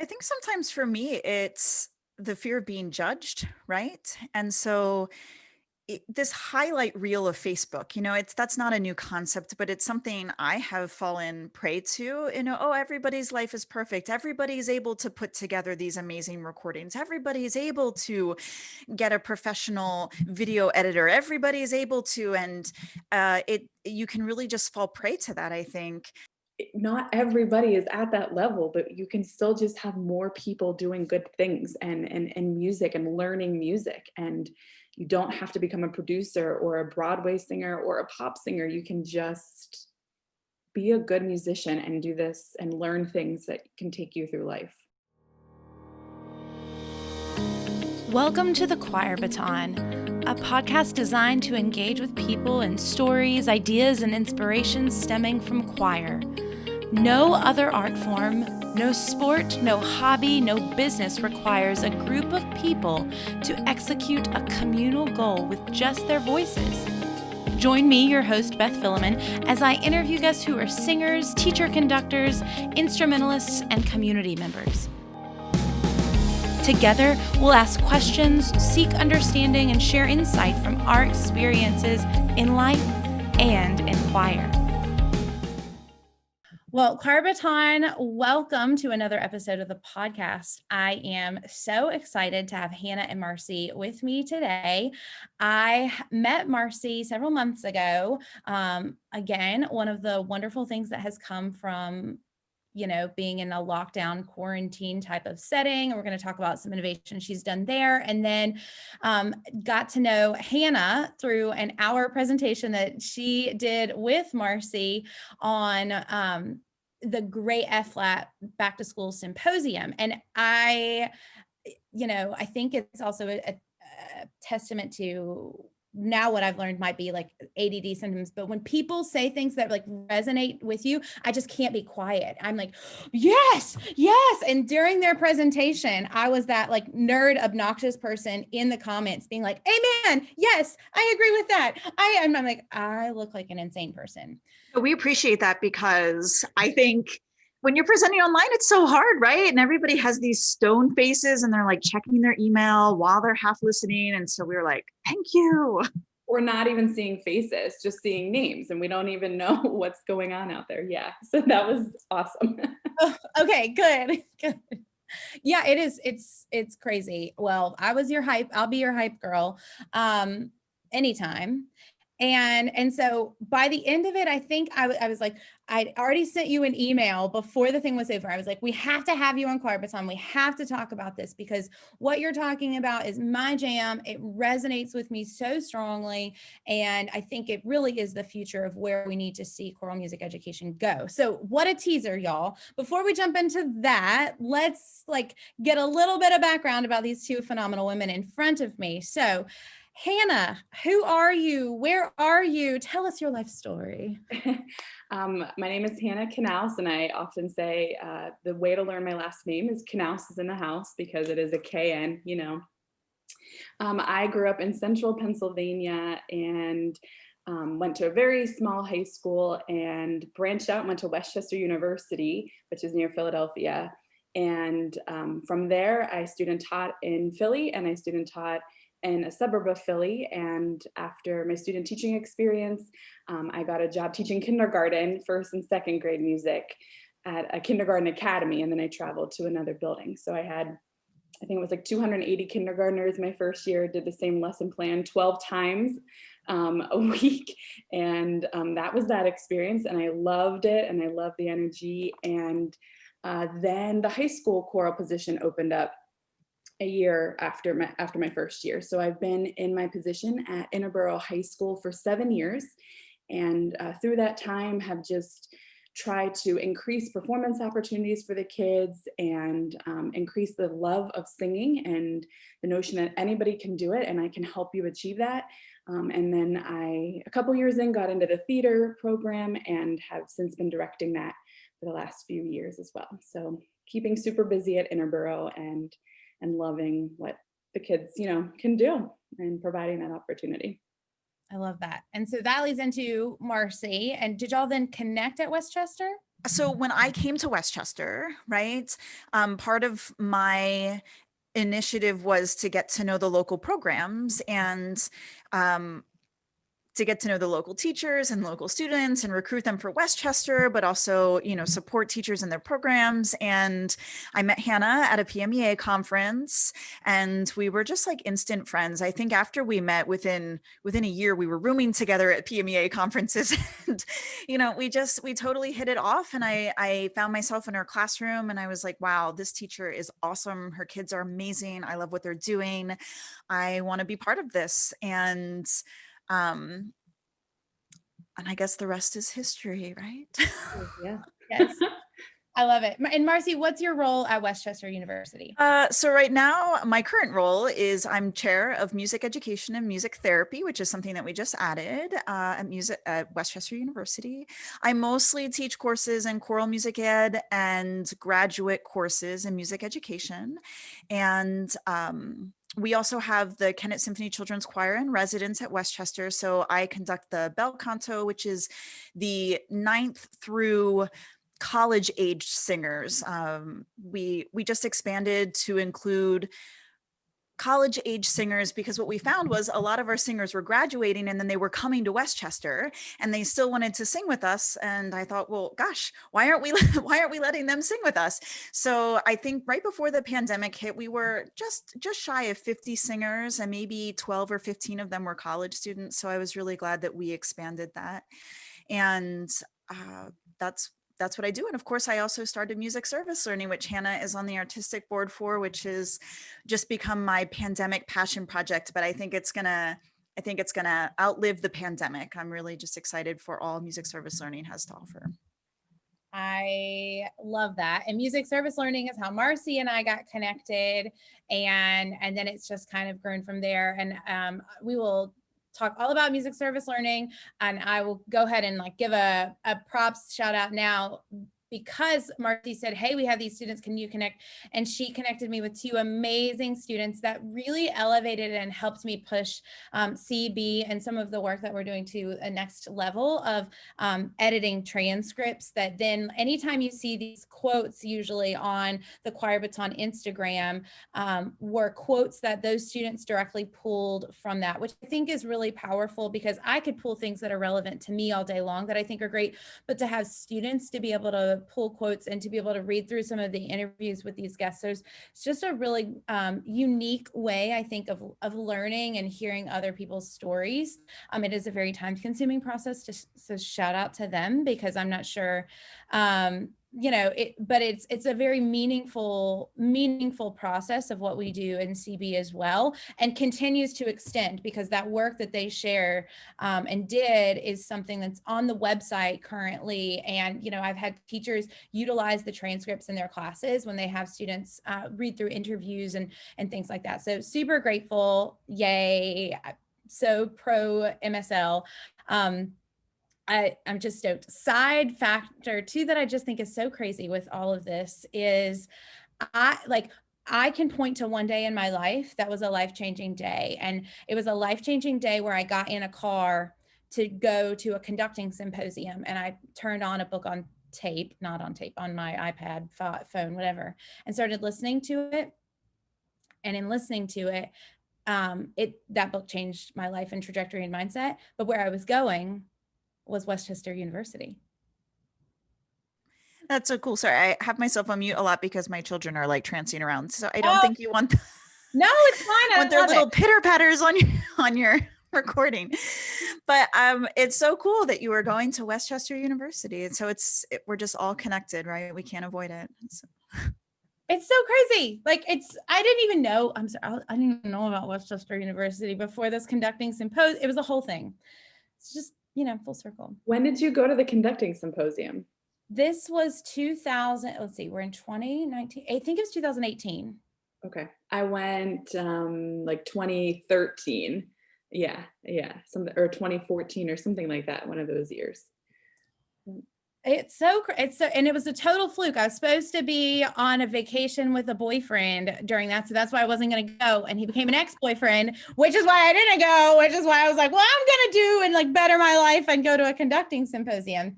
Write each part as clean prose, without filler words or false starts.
I think sometimes for me, it's the fear of being judged, right? And so this highlight reel of Facebook, that's not a new concept, but it's something I have fallen prey to. Oh, everybody's life is perfect. Everybody's able to put together these amazing recordings. Everybody's able to get a professional video editor. Everybody's able to, and you can really just fall prey to that, I think. Not everybody is at that level, but you can still just have more people doing good things and music and learning music. And you don't have to become a producer or a Broadway singer or a pop singer. You can just be a good musician and do this and learn things that can take you through life. Welcome to The Choir Baton, a podcast designed to engage with people and stories, ideas, and inspirations stemming from choir. No other art form, no sport, no hobby, no business requires a group of people to execute a communal goal with just their voices. Join me, your host, Beth Philemon, as I interview guests who are singers, teacher conductors, instrumentalists, and community members. Together, we'll ask questions, seek understanding, and share insight from our experiences in life and in choir. Well, Choir Baton, welcome to another episode of the podcast. I am so excited to have Hannah and Marci with me today. I met Marci several months ago. Again, one of the wonderful things that has come from being in a lockdown quarantine type of setting. We're going to talk about some innovation she's done there. And then got to know Hannah through an hour presentation that she did with Marci on the Great F-Flat Back to School Symposium. And I think it's also a testament to now what I've learned might be like ADD symptoms, but when people say things that like resonate with you, I just can't be quiet. I'm like, yes. And during their presentation, I was that like nerd, obnoxious person in the comments being like, amen. Yes, I agree with that. I'm like, I look like an insane person. We appreciate that because I think when you're presenting online, it's so hard, right? And everybody has these stone faces and they're like checking their email while they're half listening. And so we were like, thank you. We're not even seeing faces, just seeing names, and we don't even know what's going on out there. Yeah, so that was awesome. Oh, okay, good. Yeah, it is. It's crazy. Well, I was your hype. I'll be your hype girl anytime. And so by the end of it, I think I was like, I'd already sent you an email before the thing was over. I was like, we have to have you on Choir Baton. We have to talk about this because what you're talking about is my jam. It resonates with me so strongly. And I think it really is the future of where we need to see choral music education go. So what a teaser, y'all. Before we jump into that, let's like get a little bit of background about these two phenomenal women in front of me. So Hannah, who are you? Where are you? Tell us your life story. My name is Hannah Knauss, and I often say the way to learn my last name is Knauss is in the house because it is a KN, I grew up in central Pennsylvania and went to a very small high school and branched out and went to Westchester University, which is near Philadelphia. And from there, I student taught in Philly and I student taught in a suburb of Philly. And after my student teaching experience, I got a job teaching kindergarten, first and second grade music at a kindergarten academy. And then I traveled to another building. So I think it was like 280 kindergartners my first year, did the same lesson plan 12 times a week. And that was that experience. And I loved it. And I loved the energy. And then the high school choral position opened up a year after my first year. So I've been in my position at Interboro High School for 7 years. And through that time have just tried to increase performance opportunities for the kids and increase the love of singing and the notion that anybody can do it and I can help you achieve that. And then a couple years in, got into the theater program and have since been directing that for the last few years as well. So keeping super busy at Interboro and loving what the kids, can do and providing that opportunity. I love that. And so that leads into Marci. And did y'all then connect at Westchester? So when I came to Westchester, right, part of my initiative was to get to know the local programs and um, to get to know the local teachers and local students and recruit them for Westchester, but also, support teachers in their programs. And I met Hannah at a PMEA conference, and we were just like instant friends. I think after we met, within a year, we were rooming together at PMEA conferences. And, we totally hit it off. And I found myself in her classroom, and I was like, wow, this teacher is awesome. Her kids are amazing. I love what they're doing. I want to be part of this. Um, and I guess the rest is history, right? Yeah. Yes, I love it. And Marci, what's your role at Westchester University? So right now, my current role is I'm chair of music education and music therapy, which is something that we just added at Westchester University. I mostly teach courses in choral music ed and graduate courses in music education. And we also have the Kennett Symphony Children's Choir in residence at Westchester. So I conduct the Bel Canto, which is the 9th through college aged singers. We just expanded to include college age singers because what we found was a lot of our singers were graduating and then they were coming to Westchester and they still wanted to sing with us. And I thought, well, gosh, why aren't we letting them sing with us? So I think right before the pandemic hit, we were just shy of 50 singers, and maybe 12 or 15 of them were college students. So I was really glad that we expanded that. And that's what I do. And of course, I also started music service learning, which Hannah is on the artistic board for, which has just become my pandemic passion project. But I think it's gonna outlive the pandemic. I'm really just excited for all music service learning has to offer. I love that. And music service learning is how Marci and I got connected, and then it's just kind of grown from there. And we will talk all about music service learning, and I will go ahead and like give a props shout out now, because Marci said, hey, we have these students, can you connect? And she connected me with 2 amazing students that really elevated and helped me push CB and some of the work that we're doing to a next level of editing transcripts. That then anytime you see these quotes, usually on the Choir Baton Instagram, were quotes that those students directly pulled from that, which I think is really powerful, because I could pull things that are relevant to me all day long that I think are great, but to have students to be able to pull quotes and to be able to read through some of the interviews with these guests, it's just a really unique way, I think, of learning and hearing other people's stories. It is a very time-consuming process, so shout out to them, because I'm not sure but it's a very meaningful process of what we do in CB as well, and continues to extend, because that work that they share and did is something that's on the website currently. And I've had teachers utilize the transcripts in their classes when they have students read through interviews and things like that. So super grateful. Yay. So pro MSL. I'm just stoked. Side factor too that I just think is so crazy with all of this is I can point to one day in my life that was a life-changing day. And it was a life-changing day where I got in a car to go to a conducting symposium, and I turned on a book on tape, not on tape, on my iPad, phone, whatever, and started listening to it. And in listening to it, that book changed my life and trajectory and mindset. But where I was going was Westchester University. That's so cool. Sorry, I have myself on mute a lot because my children are like trancing around. So I don't think you want no, it's fine. want their little pitter patters on your recording. But it's so cool that you were going to Westchester University. And so we're just all connected, right? We can't avoid it. So. It's so crazy. Like I didn't even know, I'm sorry, I didn't even know about Westchester University before this conducting symposium. It was a whole thing. It's just, full circle. When did you go to the conducting symposium? This was 2000. Let's see, we're in 2019. I think it was 2018. Okay. I went like 2013. Yeah. Something, or 2014 or something like that, one of those years. And it was a total fluke. I was supposed to be on a vacation with a boyfriend during that. So that's why I wasn't going to go. And he became an ex-boyfriend, which is why I didn't go, which is why I was like, well, I'm going to do and like better my life and go to a conducting symposium.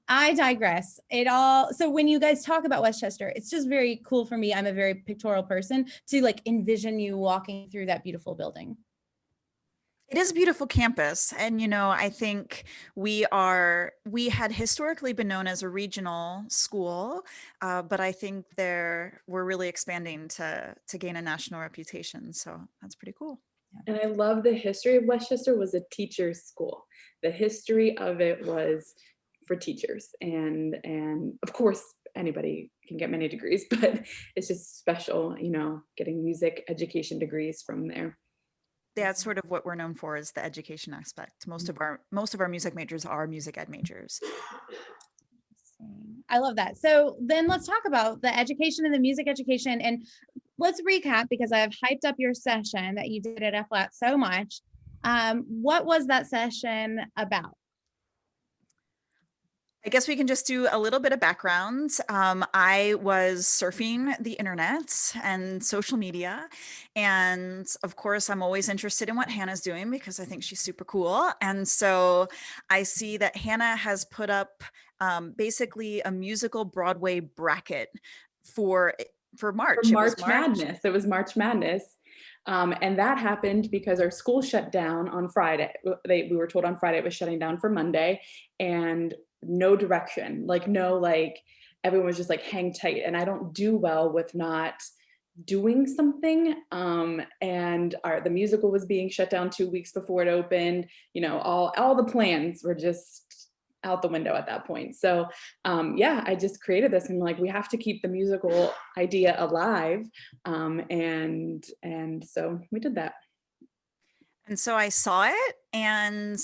I digress. So when you guys talk about Westchester, it's just very cool for me. I'm a very pictorial person to like envision you walking through that beautiful building. It is a beautiful campus. And, I think we had historically been known as a regional school, but I think we're really expanding to gain a national reputation. So that's pretty cool. And I love the history of Westchester was a teacher's school. The history of it was for teachers. And of course, anybody can get many degrees, but it's just special, getting music education degrees from there. That's sort of what we're known for, is the education aspect. Most of our music majors are music ed majors. I love that. So then let's talk about the education and the music education, and let's recap, because I have hyped up your session that you did at FLAT so much. What was that session about? I guess we can just do a little bit of background. I was surfing the internet and social media. And of course, I'm always interested in what Hannah's doing because I think she's super cool. And so I see that Hannah has put up basically a musical Broadway bracket for March. For March Madness. It was March Madness. And that happened because our school shut down on Friday. We were told on Friday it was shutting down for Monday, and no direction, everyone was just like, hang tight. And I don't do well with not doing something. And the musical was being shut down 2 weeks before it opened. All the plans were just out the window at that point. So I just created this, and we have to keep the musical idea alive. And so we did that. And so I saw it, and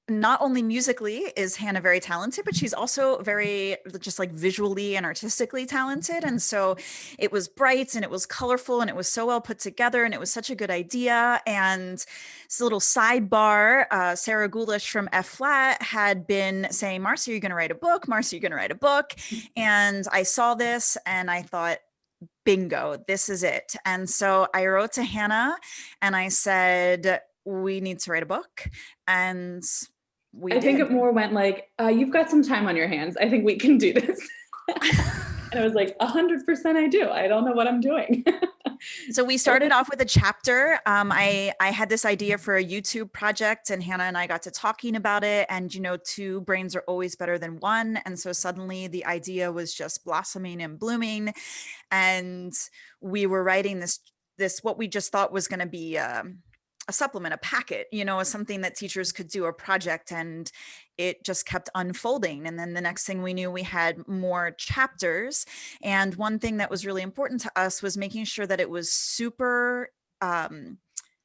not only musically is Hannah very talented, but she's also very just visually and artistically talented. And so it was bright and it was colorful and it was so well put together and it was such a good idea. And this little sidebar, Sarah Goulash from F Flat had been saying, Marci, are you going to write a book? Marci, are you going to write a book? And I saw this and I thought, bingo, this is it. And so I wrote to Hannah and I said, we need to write a book. And I think it more went you've got some time on your hands. I think we can do this. And I was like, 100% I do. I don't know what I'm doing. So we started off with a chapter. I had this idea for a YouTube project, and Hannah and I got to talking about it. And, two brains are always better than one. And so suddenly the idea was just blossoming and blooming. And we were writing this what we just thought was going to be a supplement, a packet, something that teachers could do, a project, and it just kept unfolding. And then the next thing we knew, we had more chapters. And one thing that was really important to us was making sure that it was super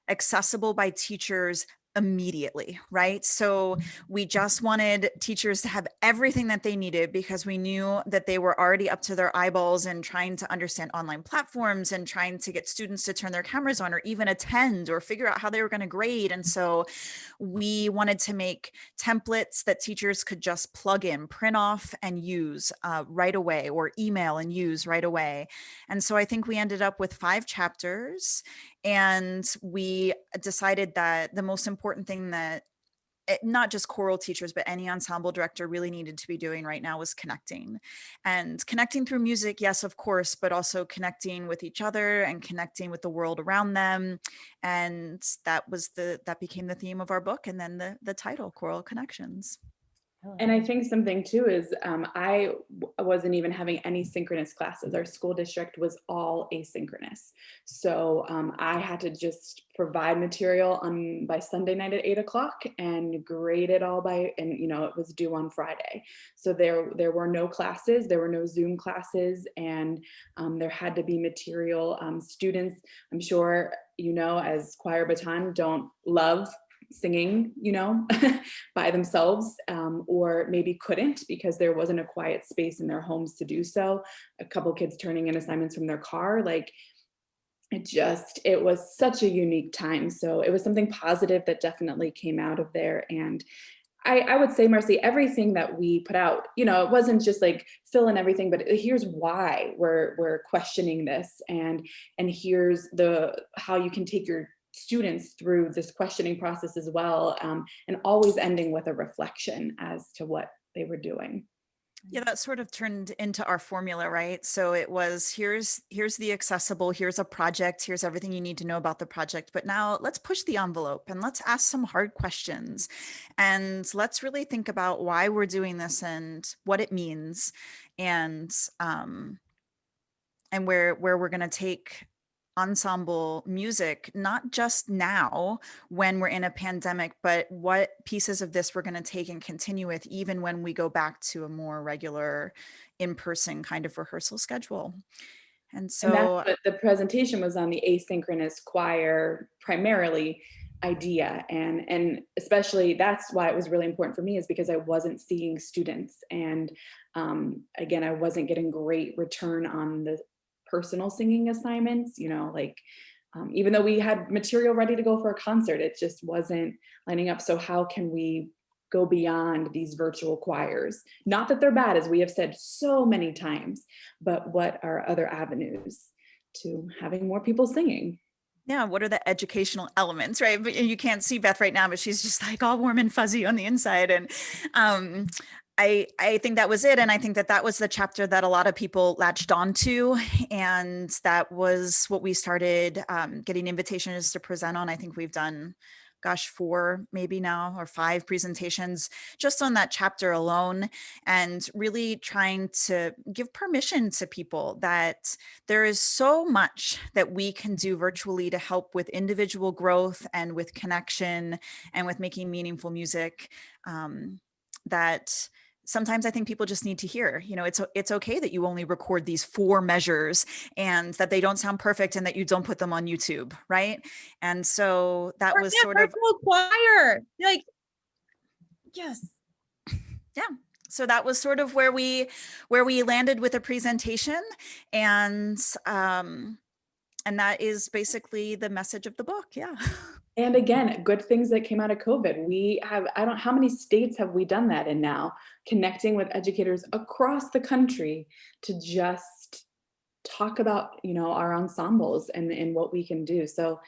accessible by teachers immediately, right? So we just wanted teachers to have everything that they needed, because we knew that they were already up to their eyeballs and trying to understand online platforms and trying to get students to turn their cameras on or even attend or figure out how they were going to grade. And so we wanted to make templates that teachers could just plug in, print off and use right away, or email and use right away. And so I think we ended up with 5 chapters. And we decided that the most important thing that not just choral teachers, but any ensemble director really needed to be doing right now was connecting. And connecting through music, yes, of course, but also connecting with each other and connecting with the world around them. And that became the theme of our book. And then the title, Choral Connections. And I think something too is I wasn't even having any synchronous classes. Our school district was all asynchronous. So I had to just provide material by Sunday night at 8:00 and grade it all and it was due on Friday. So there were no classes, there were no Zoom classes, and there had to be material. Students, I'm sure, as choir baton, don't love singing, by themselves, or maybe couldn't because there wasn't a quiet space in their homes to do so. A couple kids turning in assignments from their car, it was such a unique time. So it was something positive that definitely came out of there. And I would say, Marci, everything that we put out, it wasn't just like fill in everything, but here's why we're questioning this, and here's how you can take your students through this questioning process as well, and always ending with a reflection as to what they were doing. Yeah, that sort of turned into our formula, right? So it was here's the accessible, here's a project, here's everything you need to know about the project. But now let's push the envelope and let's ask some hard questions. And let's really think about why we're doing this and what it means, and where we're going to take ensemble music, not just now when we're in a pandemic, but what pieces of this we're going to take and continue with even when we go back to a more regular in-person kind of rehearsal schedule. And And that's so what the presentation was on, the asynchronous choir primarily idea. And especially that's why it was really important for me, is because I wasn't seeing students. And again, I wasn't getting great return on the personal singing assignments, even though we had material ready to go for a concert, it just wasn't lining up. So how can we go beyond these virtual choirs? Not that they're bad, as we have said so many times, but what are other avenues to having more people singing? yeah, what are the educational elements, right? But you can't see Beth right now, but she's just like all warm and fuzzy on the inside. And I think that was it. And I think that was the chapter that a lot of people latched onto. And that was what we started getting invitations to present on. I think we've done, gosh, 4 maybe now, or 5 presentations just on that chapter alone, and really trying to give permission to people that there is so much that we can do virtually to help with individual growth and with connection and with making meaningful music, that sometimes I think people just need to hear, it's okay that you only record these 4 measures and that they don't sound perfect and that you don't put them on YouTube, right? And so that Or was that sort of, virtual choir. Like, yes. yeah. So that was sort of where we landed with a presentation, and that is basically the message of the book. Yeah. And again, good things that came out of COVID. How many states have we done that in now? Connecting with educators across the country to just talk about, our ensembles and what we can do. So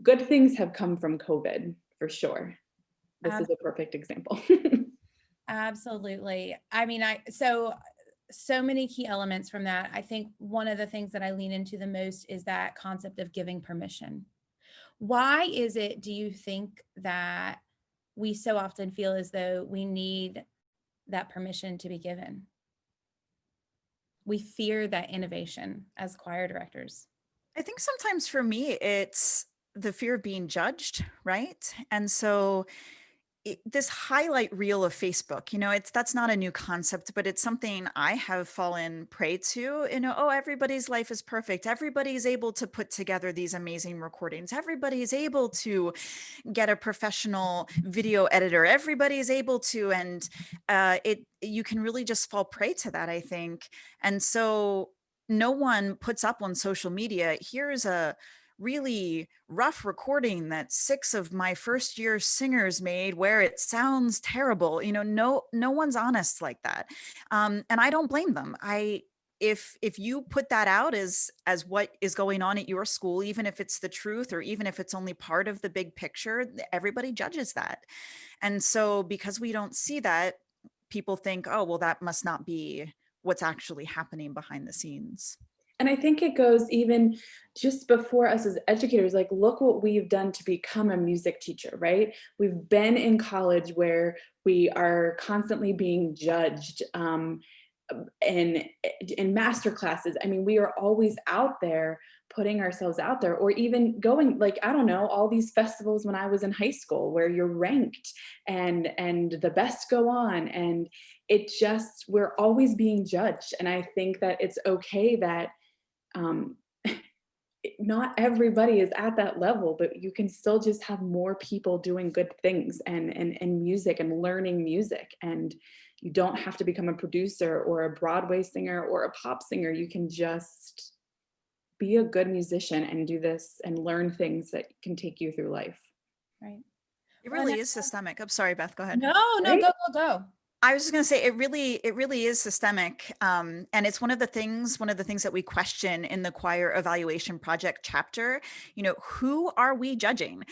good things have come from COVID for sure. This is a perfect example. Absolutely. I mean, so many key elements from that. I think one of the things that I lean into the most is that concept of giving permission. Why is it, do you think, that we so often feel as though we need that permission to be given? We fear that innovation as choir directors. I think sometimes for me, it's the fear of being judged, right? And so this highlight reel of Facebook, that's not a new concept, but it's something I have fallen prey to. Oh, everybody's life is perfect. Everybody's able to put together these amazing recordings. Everybody's able to get a professional video editor. Everybody's able to, and you can really just fall prey to that, I think. And so no one puts up on social media, here's a really rough recording that 6 of my first year singers made where it sounds terrible. No one's honest like that. And I don't blame them. If you put that out as what is going on at your school, even if it's the truth or even if it's only part of the big picture, everybody judges that. And so because we don't see that, people think, oh, well, that must not be what's actually happening behind the scenes. And I think it goes even just before us as educators, like, look what we've done to become a music teacher, right? We've been in college where we are constantly being judged, in master classes. I mean, we are always out there putting ourselves out there, or even going, like, I don't know, all these festivals when I was in high school where you're ranked and the best go on, and we're always being judged. And I think that it's okay that not everybody is at that level, but you can still just have more people doing good things and music and learning music. And you don't have to become a producer or a Broadway singer or a pop singer. You can just be a good musician and do this and learn things that can take you through life. Right. It really is systemic. I'm sorry, Beth, go ahead. No, Right? go. I was just going to say it really is systemic, and it's one of the things that we question in the choir evaluation project chapter. You know, who are we judging?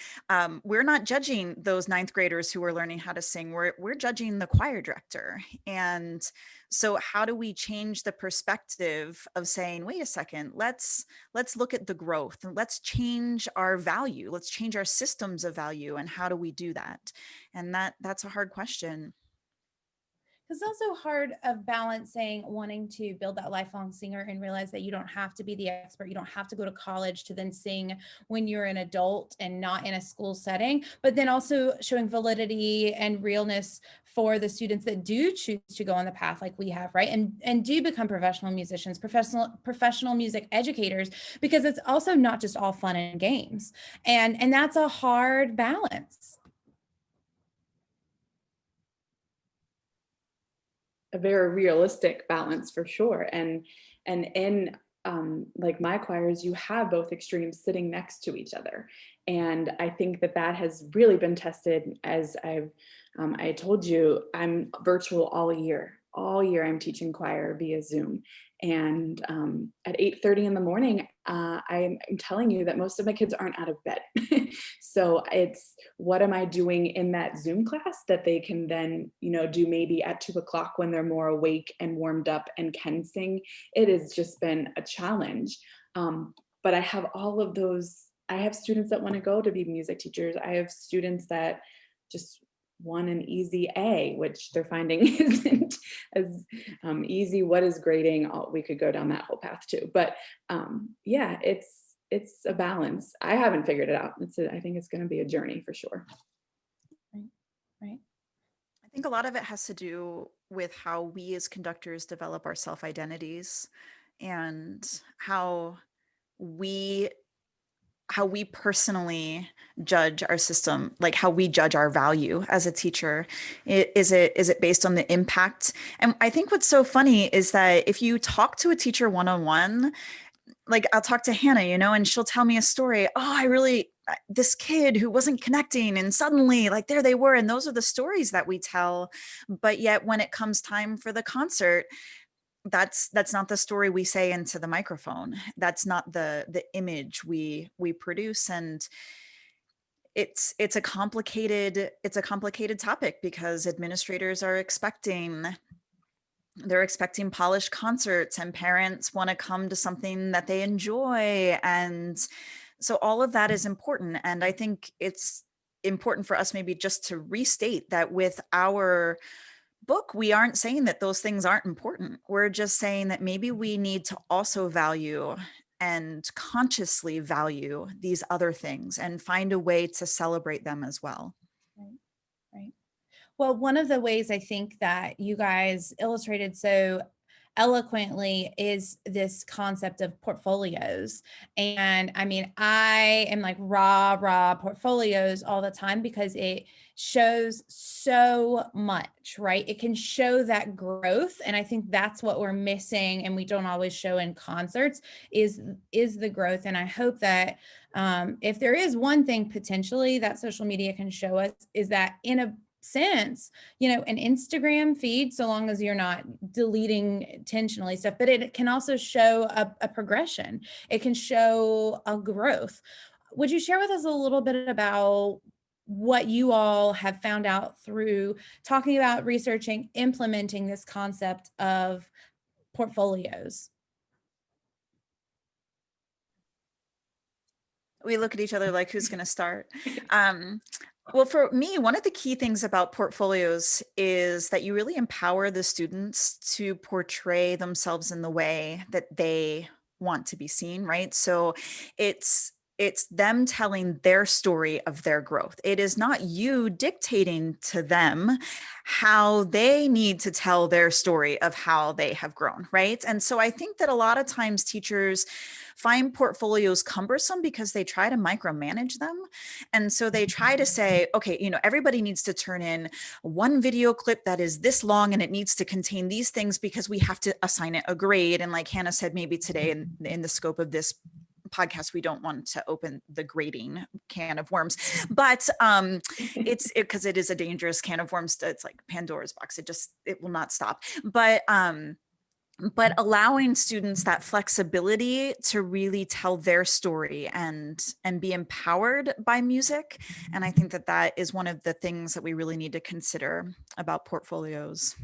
We're not judging those ninth graders who are learning how to sing. We're judging the choir director. And so, how do we change the perspective of saying, wait a second, let's look at the growth, and let's change our value, let's change our systems of value, and how do we do that? And that's a hard question. It's also hard of balancing wanting to build that lifelong singer and realize that you don't have to be the expert. You don't have to go to college to then sing when you're an adult and not in a school setting, but then also showing validity and realness for the students that do choose to go on the path like we have, right? And do become professional musicians, professional music educators, because it's also not just all fun and games. And that's a hard balance. A very realistic balance for sure. And in like my choirs, you have both extremes sitting next to each other. And I think that has really been tested. As I told you, I'm virtual all year. All year I'm teaching choir via Zoom. And at 8:30 in the morning, I'm telling you that most of my kids aren't out of bed. So it's, what am I doing in that Zoom class that they can then, do maybe at 2 o'clock when they're more awake and warmed up and can sing? It has just been a challenge. But I have all of those. I have students that want to go to be music teachers. I have students that just want an easy A, which they're finding isn't as easy. What is grading? We could go down that whole path too. But yeah, it's a balance. I haven't figured it out. I think it's going to be a journey for sure. Right. I think a lot of it has to do with how we as conductors develop our self-identities, and how we personally judge our system, like how we judge our value as a teacher. Is it based on the impact? And I think what's so funny is that if you talk to a teacher one-on-one, like I'll talk to Hannah, and she'll tell me a story. Oh, this kid who wasn't connecting, and suddenly like there they were. And those are the stories that we tell. But yet when it comes time for the concert, that's not the story we say into the microphone. That's not the image we produce. And it's a complicated topic, because administrators are expecting polished concerts, and parents want to come to something that they enjoy. And so all of that is important. And I think it's important for us maybe just to restate that with our book, we aren't saying that those things aren't important. We're just saying that maybe we need to also value and consciously value these other things and find a way to celebrate them as well. Right. Well, one of the ways I think that you guys illustrated so eloquently is this concept of portfolios. And I mean, I am like raw portfolios all the time, because it shows so much, right? It can show that growth. And I think that's what we're missing, and we don't always show in concerts, is the growth. And I hope that if there is one thing potentially that social media can show us, is that in a sense, an Instagram feed, so long as you're not deleting intentionally stuff, but it can also show a progression. It can show a growth. Would you share with us a little bit about what you all have found out through talking about, researching, implementing this concept of portfolios? We look at each other like, who's going to start? Well, for me, one of the key things about portfolios is that you really empower the students to portray themselves in the way that they want to be seen, right? So it's them telling their story of their growth. It is not you dictating to them how they need to tell their story of how they have grown, right? And so I think that a lot of times teachers find portfolios cumbersome because they try to micromanage them. And so they try to say, okay, everybody needs to turn in one video clip that is this long, and it needs to contain these things because we have to assign it a grade. And like Hannah said, maybe today in the scope of this podcast, we don't want to open the grading can of worms, but it's because it is a dangerous can of worms. It's like Pandora's box. It will not stop. But allowing students that flexibility to really tell their story and be empowered by music. And I think that is one of the things that we really need to consider about portfolios.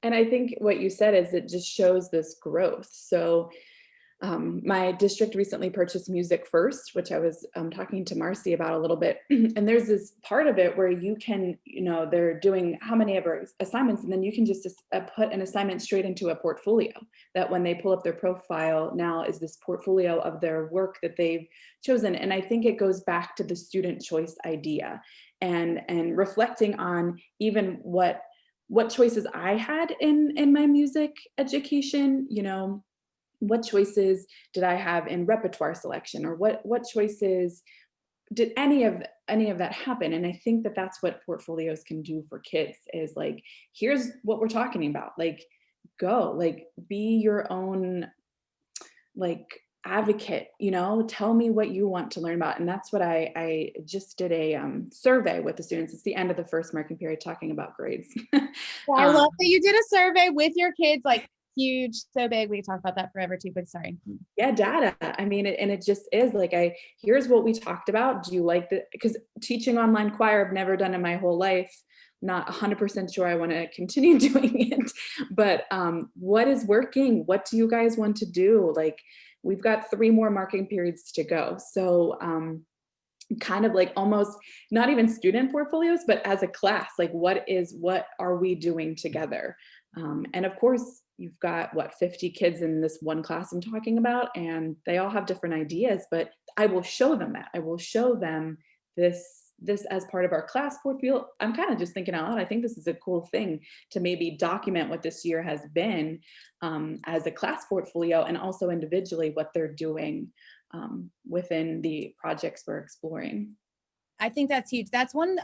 And I think what you said is it just shows this growth. So my district recently purchased Music First, which I was talking to Marci about a little bit. And there's this part of it where you can, they're doing how many ever assignments, and then you can just put an assignment straight into a portfolio that when they pull up their profile now is this portfolio of their work that they've chosen. And I think it goes back to the student choice idea and reflecting on even what choices I had in my music education, what choices did I have in repertoire selection, or what choices did any of that happen? And I think that that's what portfolios can do for kids is like, here's what we're talking about, like, go, like, be your own, like, advocate, tell me what you want to learn about. And that's what I just did a survey with the students. It's the end of the first marking period talking about grades. Well, I love that you did a survey with your kids, like huge, so big. We can talk about that forever too, but sorry. Yeah, data. I mean, and it just is like, here's what we talked about. Do you like that? Because teaching online choir, I've never done in my whole life. Not 100% sure I want to continue doing it, but what is working? What do you guys want to do? Like, we've got 3 more marking periods to go. So kind of like almost not even student portfolios, but as a class, like what are we doing together? And of course, you've got 50 kids in this one class I'm talking about, and they all have different ideas, but I will show them that. I will show them this as part of our class portfolio. I'm kind of just thinking out loud, I think this is a cool thing to maybe document what this year has been as a class portfolio, and also individually what they're doing within the projects we're exploring. I think that's huge. That's one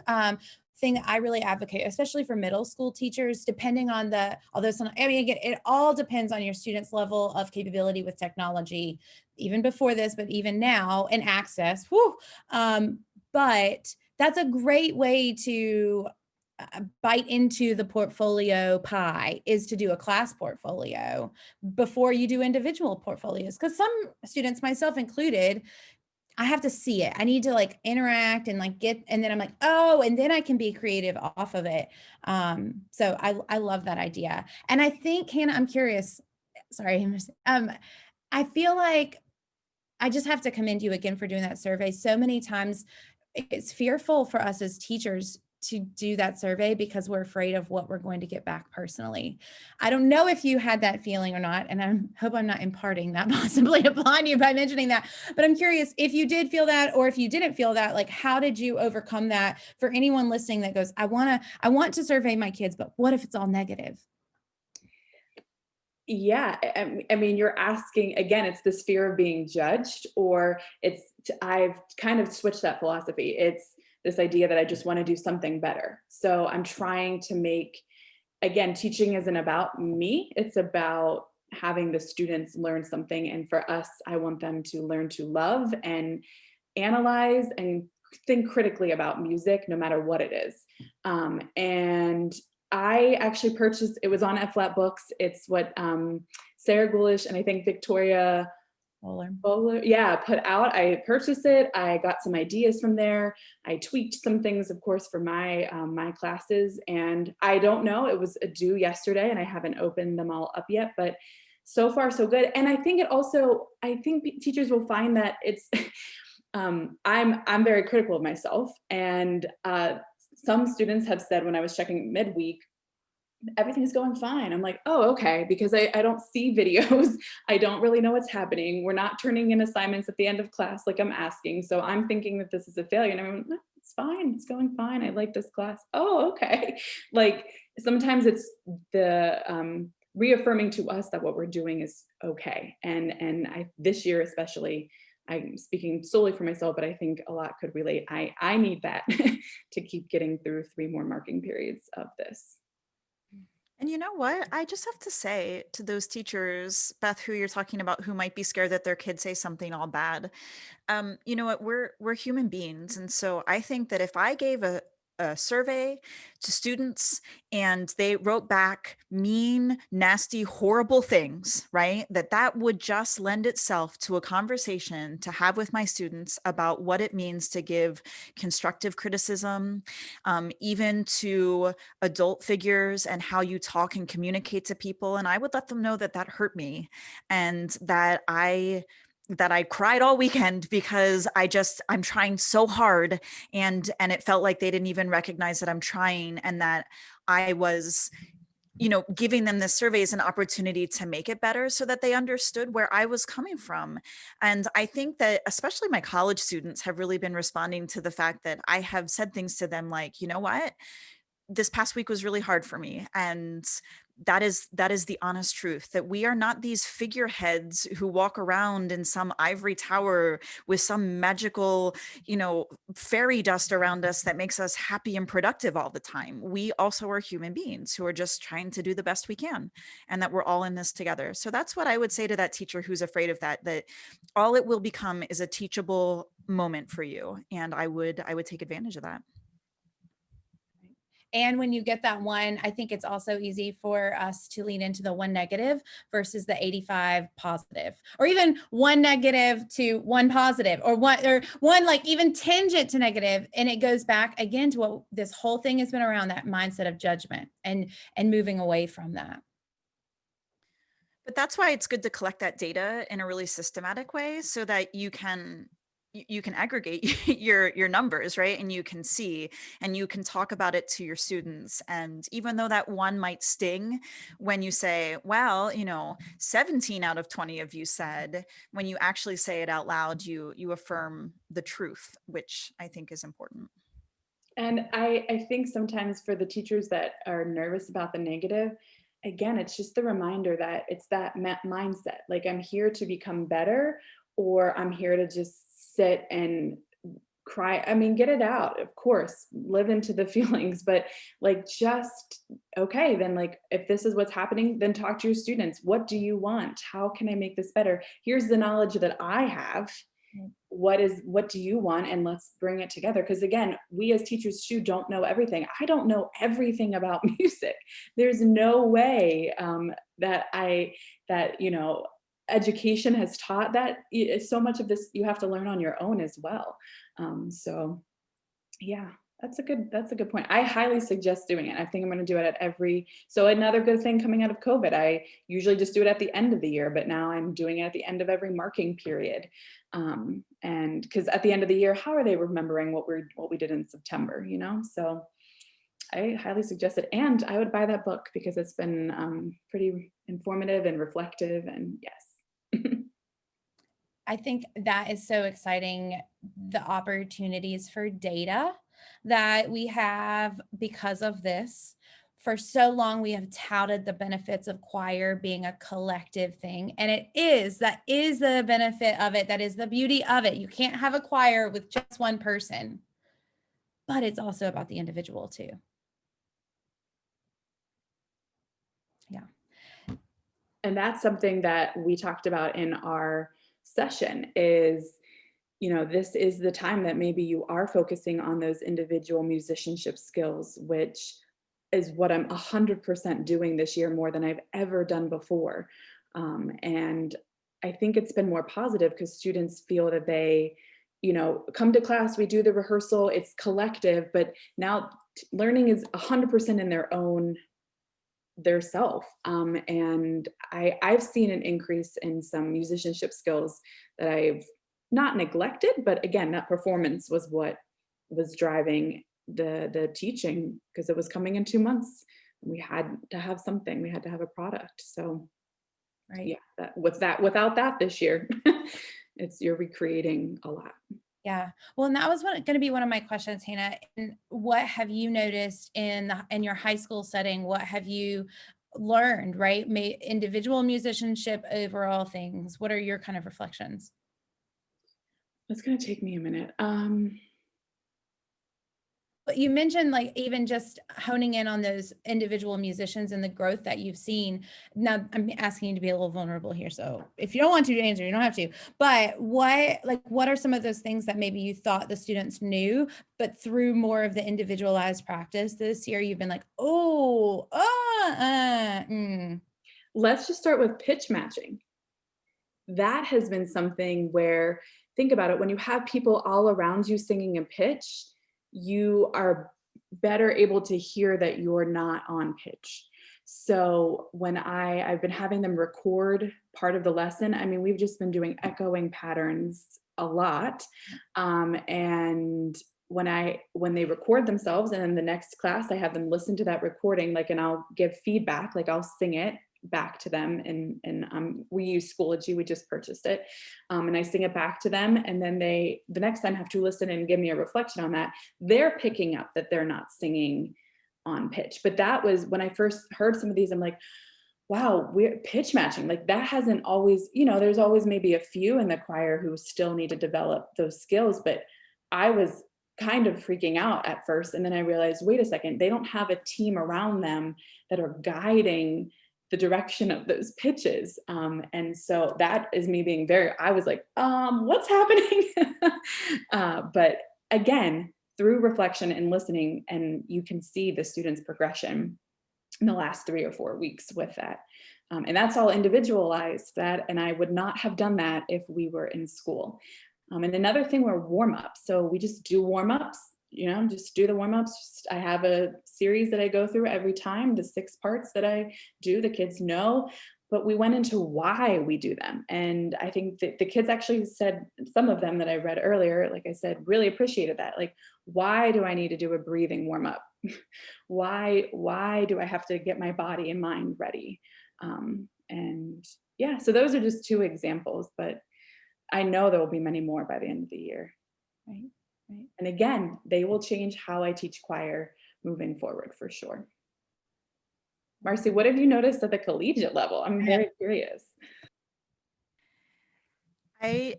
thing that I really advocate, especially for middle school teachers, depending on again, it all depends on your students' level of capability with technology, even before this, but even now, and access. But that's a great way to bite into the portfolio pie, is to do a class portfolio before you do individual portfolios. Because some students, myself included, I have to see it. I need to like interact and like and then I'm like, oh, and then I can be creative off of it. So I love that idea. And I think, Hannah, I'm curious, sorry, I feel like I just have to commend you again for doing that survey. So many times it's fearful for us as teachers to do that survey because we're afraid of what we're going to get back personally. I don't know if you had that feeling or not, and I hope I'm not imparting that possibly upon you by mentioning that, but I'm curious if you did feel that, or if you didn't feel that, like, how did you overcome that for anyone listening that goes, I want to survey my kids, but what if it's all negative? Yeah, I mean, you're asking, again, it's this fear of being judged, or I've kind of switched that philosophy. It's this idea that I just want to do something better. So I'm trying to make, again, teaching isn't about me, it's about having the students learn something. And for us, I want them to learn to love and analyze and think critically about music, no matter what it is. And I actually purchased, it was on F-Flat Books. It's what Sarah Gulish and I think Victoria Bowler, yeah, put out. I purchased it. I got some ideas from there. I tweaked some things, of course, for my my classes. And I don't know, it was due yesterday and I haven't opened them all up yet, but so far so good. And I think I think teachers will find that it's, I'm very critical of myself. And some students have said when I was checking midweek, everything's going fine. I'm like, oh, okay, because I don't see videos. I don't really know what's happening. We're not turning in assignments at the end of class like I'm asking. So I'm thinking that this is a failure. And I'm like, it's fine, it's going fine. I like this class. Oh, okay. Like sometimes it's the reaffirming to us that what we're doing is okay. And this year especially, I'm speaking solely for myself, but I think a lot could relate. I need that to keep getting through 3 more marking periods of this. And you know what? I just have to say to those teachers, Beth, who you're talking about, who might be scared that their kids say something all bad. You know what? We're human beings, and so I think that if I gave a survey to students and they wrote back mean, nasty, horrible things, right? That would just lend itself to a conversation to have with my students about what it means to give constructive criticism, even to adult figures, and how you talk and communicate to people. And I would let them know that that hurt me, and that I cried all weekend because I'm trying so hard, and it felt like they didn't even recognize that I'm trying, and that I was, giving them this survey as an opportunity to make it better, so that they understood where I was coming from. And I think that especially my college students have really been responding to the fact that I have said things to them like, you know what, this past week was really hard for me, and that is the honest truth, that we are not these figureheads who walk around in some ivory tower with some magical, fairy dust around us that makes us happy and productive all the time. We also are human beings who are just trying to do the best we can, and that we're all in this together. So that's what I would say to that teacher who's afraid of that all it will become is a teachable moment for you, and I would take advantage of that. And when you get that one, I think it's also easy for us to lean into the one negative versus the 85 positive, or even one negative to one positive, or one like even tangent to negative. And it goes back again to what this whole thing has been around, that mindset of judgment and moving away from that. But that's why it's good to collect that data in a really systematic way, so that you can aggregate your numbers, right? And you can see, and you can talk about it to your students. And even though that one might sting when you say, well, 17 out of 20 of you said, when you actually say it out loud, you affirm the truth, which I think is important. And I think sometimes for the teachers that are nervous about the negative, again, it's just the reminder that it's that mindset. Like, I'm here to become better, or I'm here to just sit and cry. I mean, get it out, of course, live into the feelings, but like, just, okay, then, like, if this is what's happening, then talk to your students. What do you want? How can I make this better? Here's the knowledge that I have. What do you want, and let's bring it together. Because again, we as teachers too don't know everything. I don't know everything about music. There's no way that education has taught that. So much of this you have to learn on your own as well. So yeah, that's a good point. I highly suggest doing it. I think I'm going to do it at so another good thing coming out of COVID, I usually just do it at the end of the year, but now I'm doing it at the end of every marking period. And because at the end of the year, how are they remembering what we did in September, So I highly suggest it. And I would buy that book because it's been pretty informative and reflective, and yes. I think that is so exciting, the opportunities for data that we have because of this. For so long, we have touted the benefits of choir being a collective thing. And that is the benefit of it. That is the beauty of it. You can't have a choir with just one person, but it's also about the individual too. Yeah. And that's something that we talked about in our session is, this is the time that maybe you are focusing on those individual musicianship skills, which is what I'm 100% doing this year, more than I've ever done before. And I think it's been more positive because students feel that they, come to class, we do the rehearsal, it's collective, but now learning is 100% in their self. And I've seen an increase in some musicianship skills that I've not neglected, but again, that performance was what was driving the teaching, because it was coming in 2 months. We had to have something, we had to have a product. So Right. yeah, without that this year, you're recreating a lot. Yeah. Well, and that was going to be one of my questions, Hannah. And what have you noticed in your high school setting? What have you learned, right? Individual musicianship, overall things. What are your kind of reflections? It's going to take me a minute. But you mentioned like even just honing in on those individual musicians and the growth that you've seen. Now I'm asking you to be a little vulnerable here. So if you don't want to answer, you don't have to. But what are some of those things that maybe you thought the students knew, but through more of the individualized practice this year, you've been like, Let's just start with pitch matching. That has been something where, think about it, when you have people all around you singing in pitch, you are better able to hear that you're not on pitch. So when I've been having them record part of the lesson, I mean, we've just been doing echoing patterns a lot. And when they record themselves, and in the next class, I have them listen to that recording, like, and I'll give feedback, like I'll sing it back to them, and we use Schoology, we just purchased it, and I sing it back to them, and then the next time have to listen and give me a reflection on that. They're picking up that they're not singing on pitch. But that was when I first heard some of these, I'm like, wow, we're pitch matching, like that hasn't always, there's always maybe a few in the choir who still need to develop those skills, but I was kind of freaking out at first, and then I realized, wait a second, they don't have a team around them that are guiding the direction of those pitches. And so that is me being I was like, what's happening? But again, through reflection and listening, and you can see the students' progression in the last 3 or 4 weeks with that. And that's all individualized, and I would not have done that if we were in school. And another thing were warm-ups. So we just do warm-ups, just do the warm-ups. I have a series that I go through every time, the 6 parts that I do, the kids know, but we went into why we do them. And I think that the kids actually said, some of them that I read earlier, like I said, really appreciated that. Like, why do I need to do a breathing warm-up? Why do I have to get my body and mind ready? And yeah, so those are just 2 examples, but I know there will be many more by the end of the year. Right. And again, they will change how I teach choir moving forward for sure. Marci, what have you noticed at the collegiate level? I'm very curious. I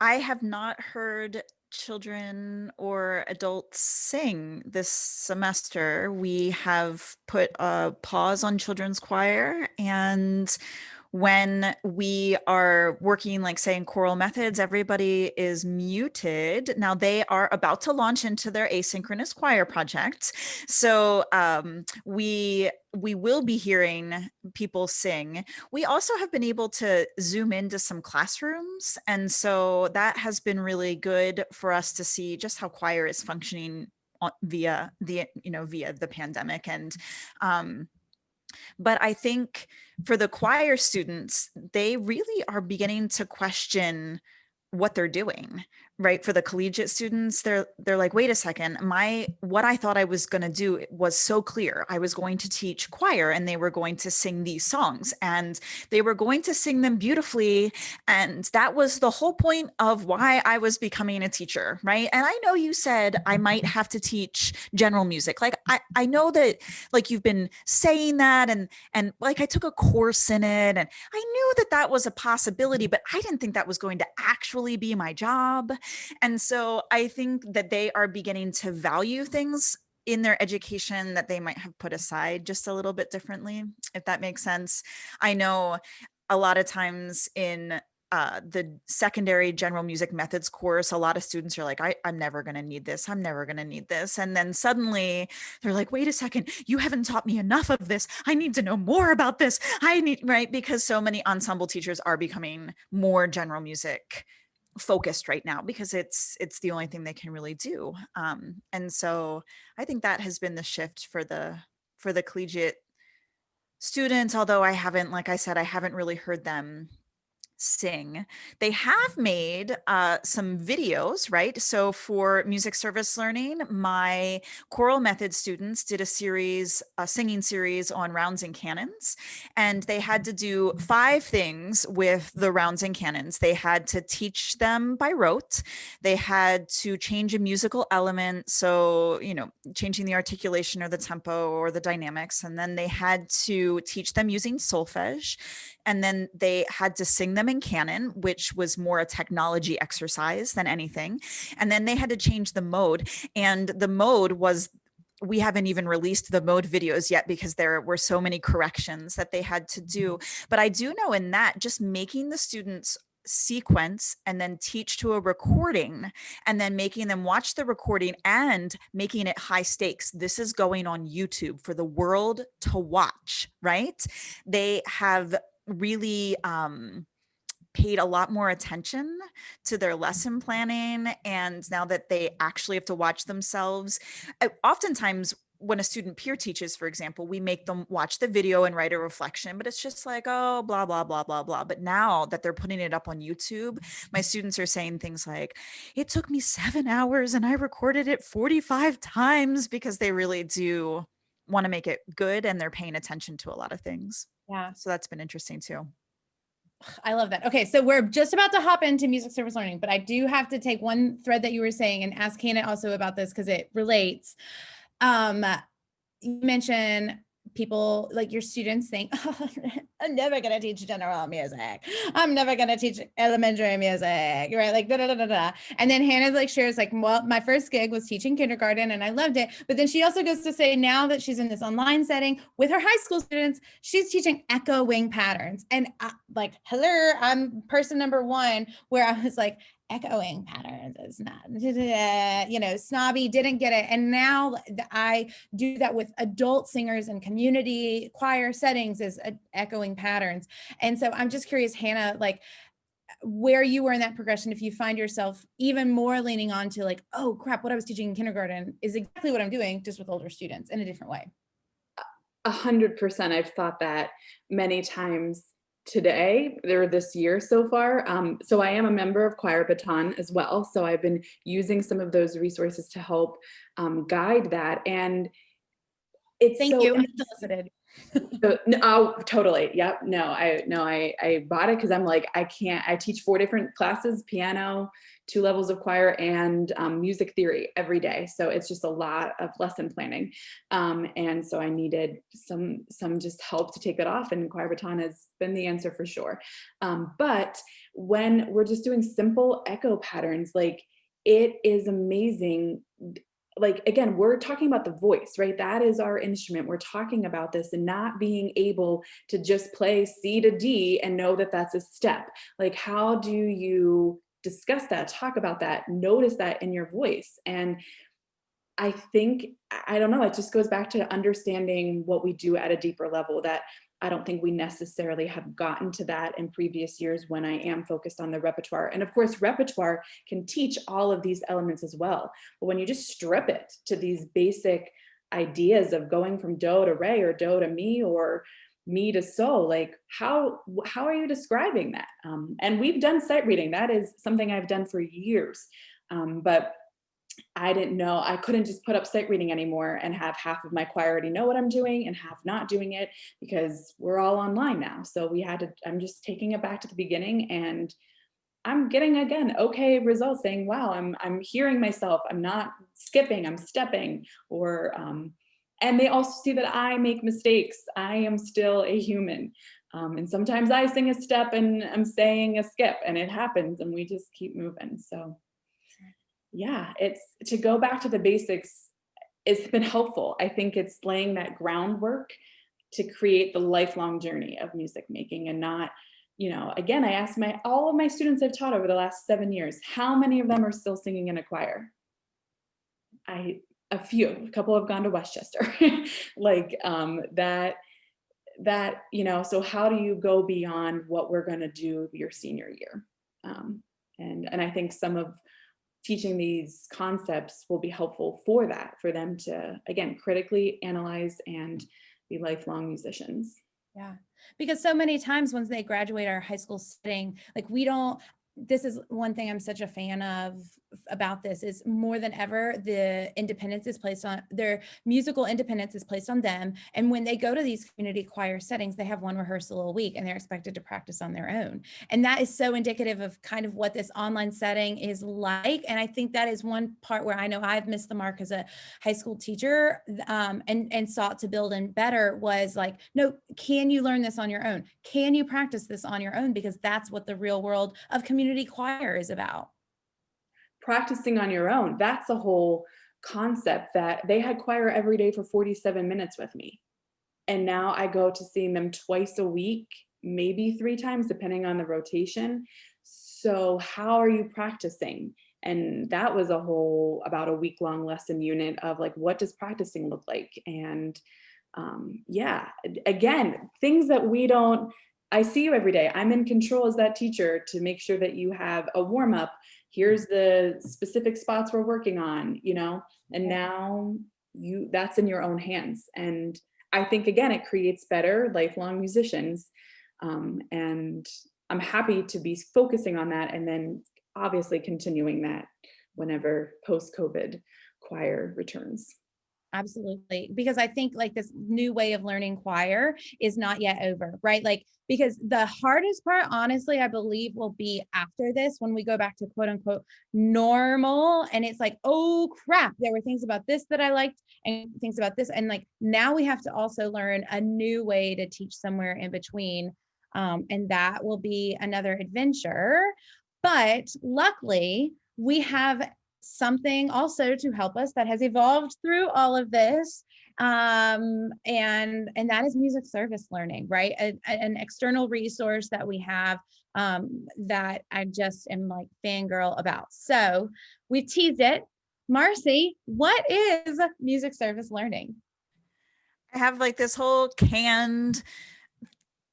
have not heard children or adults sing this semester. We have put a pause on children's choir, and when we are working, like say in choral methods, everybody is muted. Now they are about to launch into their asynchronous choir project. So we will be hearing people sing. We also have been able to zoom into some classrooms. And so that has been really good for us to see just how choir is functioning via the pandemic. And but I think for the choir students, they really are beginning to question what they're doing, right? For the collegiate students, they're like, wait a second, what I thought I was going to do was so clear. I was going to teach choir, and they were going to sing these songs, and they were going to sing them beautifully. And that was the whole point of why I was becoming a teacher, right? And I know you said I might have to teach general music. Like I know that, like, you've been saying that, and like I took a course in it, and I knew that that was a possibility, but I didn't think that was going to actually be my job. And so I think that they are beginning to value things in their education that they might have put aside just a little bit differently, if that makes sense. I know a lot of times in the secondary general music methods course, a lot of students are like, I'm never going to need this. I'm never going to need this. And then suddenly they're like, wait a second, you haven't taught me enough of this. I need to know more about this. Right? Because so many ensemble teachers are becoming more general music focused right now, because it's the only thing they can really do. And so I think that has been the shift for the collegiate students, although I haven't, like I said, I haven't really heard them sing. They have made some videos, right? So for music service learning, my choral method students did a singing series on rounds and canons, and they had to do 5 things with the rounds and canons. They had to teach them by rote. They had to change a musical element, so changing the articulation or the tempo or the dynamics, and then they had to teach them using solfege. and then they had to sing them in canon, which was more a technology exercise than anything. And then they had to change the mode, and the mode was, we haven't even released the mode videos yet because there were so many corrections that they had to do. But I do know in that, just making the students sequence and then teach to a recording, and then making them watch the recording and making it high stakes. This is going on YouTube for the world to watch, right? They have really paid a lot more attention to their lesson planning. And now that they actually have to watch themselves, oftentimes when a student peer teaches, for example, we make them watch the video and write a reflection, but it's just like, oh, blah, blah, blah, blah, blah. But now that they're putting it up on YouTube, my students are saying things like, it took me 7 hours and I recorded it 45 times, because they really do want to make it good and they're paying attention to a lot of things. Yeah. So that's been interesting too. I love that. Okay, so we're just about to hop into music service learning, but I do have to take one thread that you were saying and ask Kennett also about this because it relates. You mentioned people, like your students think, oh, I'm never going to teach general music. I'm never going to teach elementary music, right? Like, da, da, da, da, da. And then Hannah like shares like, well, my first gig was teaching kindergarten and I loved it. But then she also goes to say now that she's in this online setting with her high school students, she's teaching echoing patterns. And like, hello, I'm person number one, where I was like, echoing patterns is not, you know, snobby, didn't get it. And now I do that with adult singers and community choir settings, is echoing patterns. And so I'm just curious, Hannah, like where you were in that progression, if you find yourself even more leaning on to like, oh crap, what I was teaching in kindergarten is exactly what I'm doing, just with older students in a different way. 100%. I've thought that many times today, or this year so far. So I am a member of Choir Baton as well. So I've been using some of those resources to help guide that. And it's Thank you. Unsolicited. Oh, totally. Yep. No, I bought it because I'm like, I teach 4 different classes: piano, 2 levels of choir, and music theory every day. So it's just a lot of lesson planning. And so I needed some just help to take that off, and Choir Baton has been the answer for sure. But when we're just doing simple echo patterns, like it is amazing. Like, again, we're talking about the voice, right? That is our instrument. We're talking about this, and not being able to just play C to D and know that that's a step. Like, how do you discuss that, talk about that, notice that in your voice? And I think, I don't know, it just goes back to understanding what we do at a deeper level that I don't think we necessarily have gotten to that in previous years when I am focused on the repertoire. And of course, repertoire can teach all of these elements as well. But when you just strip it to these basic ideas of going from do to re, or do to mi, or mi to so, like how are you describing that? And we've done sight reading. That is something I've done for years. But I didn't know, I couldn't just put up sight reading anymore and have half of my choir already know what I'm doing and half not doing it, because we're all online now. So I'm just taking it back to the beginning, and I'm getting, again, okay results, saying, wow, I'm hearing myself. I'm not skipping, I'm stepping, or, and they also see that I make mistakes. I am still a human. And sometimes I sing a step and I'm saying a skip, and it happens, and we just keep moving. So yeah, it's to go back to the basics. It's been helpful. I think it's laying that groundwork to create the lifelong journey of music making, and not, you know, again, I asked all of my students I've taught over the last 7 years, how many of them are still singing in a choir? A couple have gone to Westchester. Like that, you know, so how do you go beyond what we're going to do your senior year? And I think some of teaching these concepts will be helpful for that, for them to, again, critically analyze and be lifelong musicians. Yeah, because so many times once they graduate our high school setting, like this is one thing I'm such a fan of about this is more than ever, the independence is placed on their musical independence is placed on them. And when they go to these community choir settings, they have one rehearsal a week and they're expected to practice on their own. And that is so indicative of kind of what this online setting is like. And I think that is one part where I know I've missed the mark as a high school teacher, and sought to build in better, was like, no, can you learn this on your own? Can you practice this on your own? Because that's what the real world of community choir is about. Practicing on your own, that's a whole concept. That they had choir every day for 47 minutes with me. And now I go to seeing them twice a week, maybe 3 times, depending on the rotation. So how are you practicing? And that was about a week-long lesson unit of like, what does practicing look like? And yeah, again, things that I see you every day. I'm in control as that teacher to make sure that you have a warm up. Here's the specific spots we're working on, and now that's in your own hands. And I think, again, it creates better lifelong musicians. And I'm happy to be focusing on that, and then obviously continuing that whenever post-COVID choir returns. Absolutely. Because I think like this new way of learning choir is not yet over, right? Like, because the hardest part, honestly, I believe will be after this, when we go back to quote unquote normal. And it's like, oh crap, there were things about this that I liked and things about this. And like, now we have to also learn a new way to teach somewhere in between. And that will be another adventure. But luckily, we have something also to help us that has evolved through all of this, and that is music service learning, right? An external resource that we have, that I just am like fangirl about. So we've teased it. Marci, what is music service learning? I have like this whole canned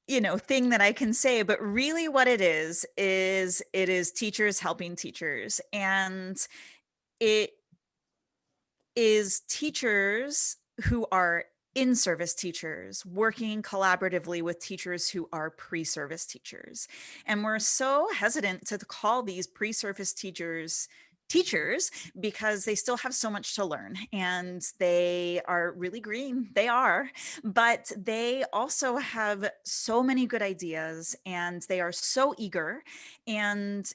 thing that I can say, but really what it is it is teachers helping teachers. And it is teachers who are in-service teachers working collaboratively with teachers who are pre-service teachers. And we're so hesitant to call these pre-service teachers because they still have so much to learn, and they are really green. They are, but they also have so many good ideas, and they are so eager, and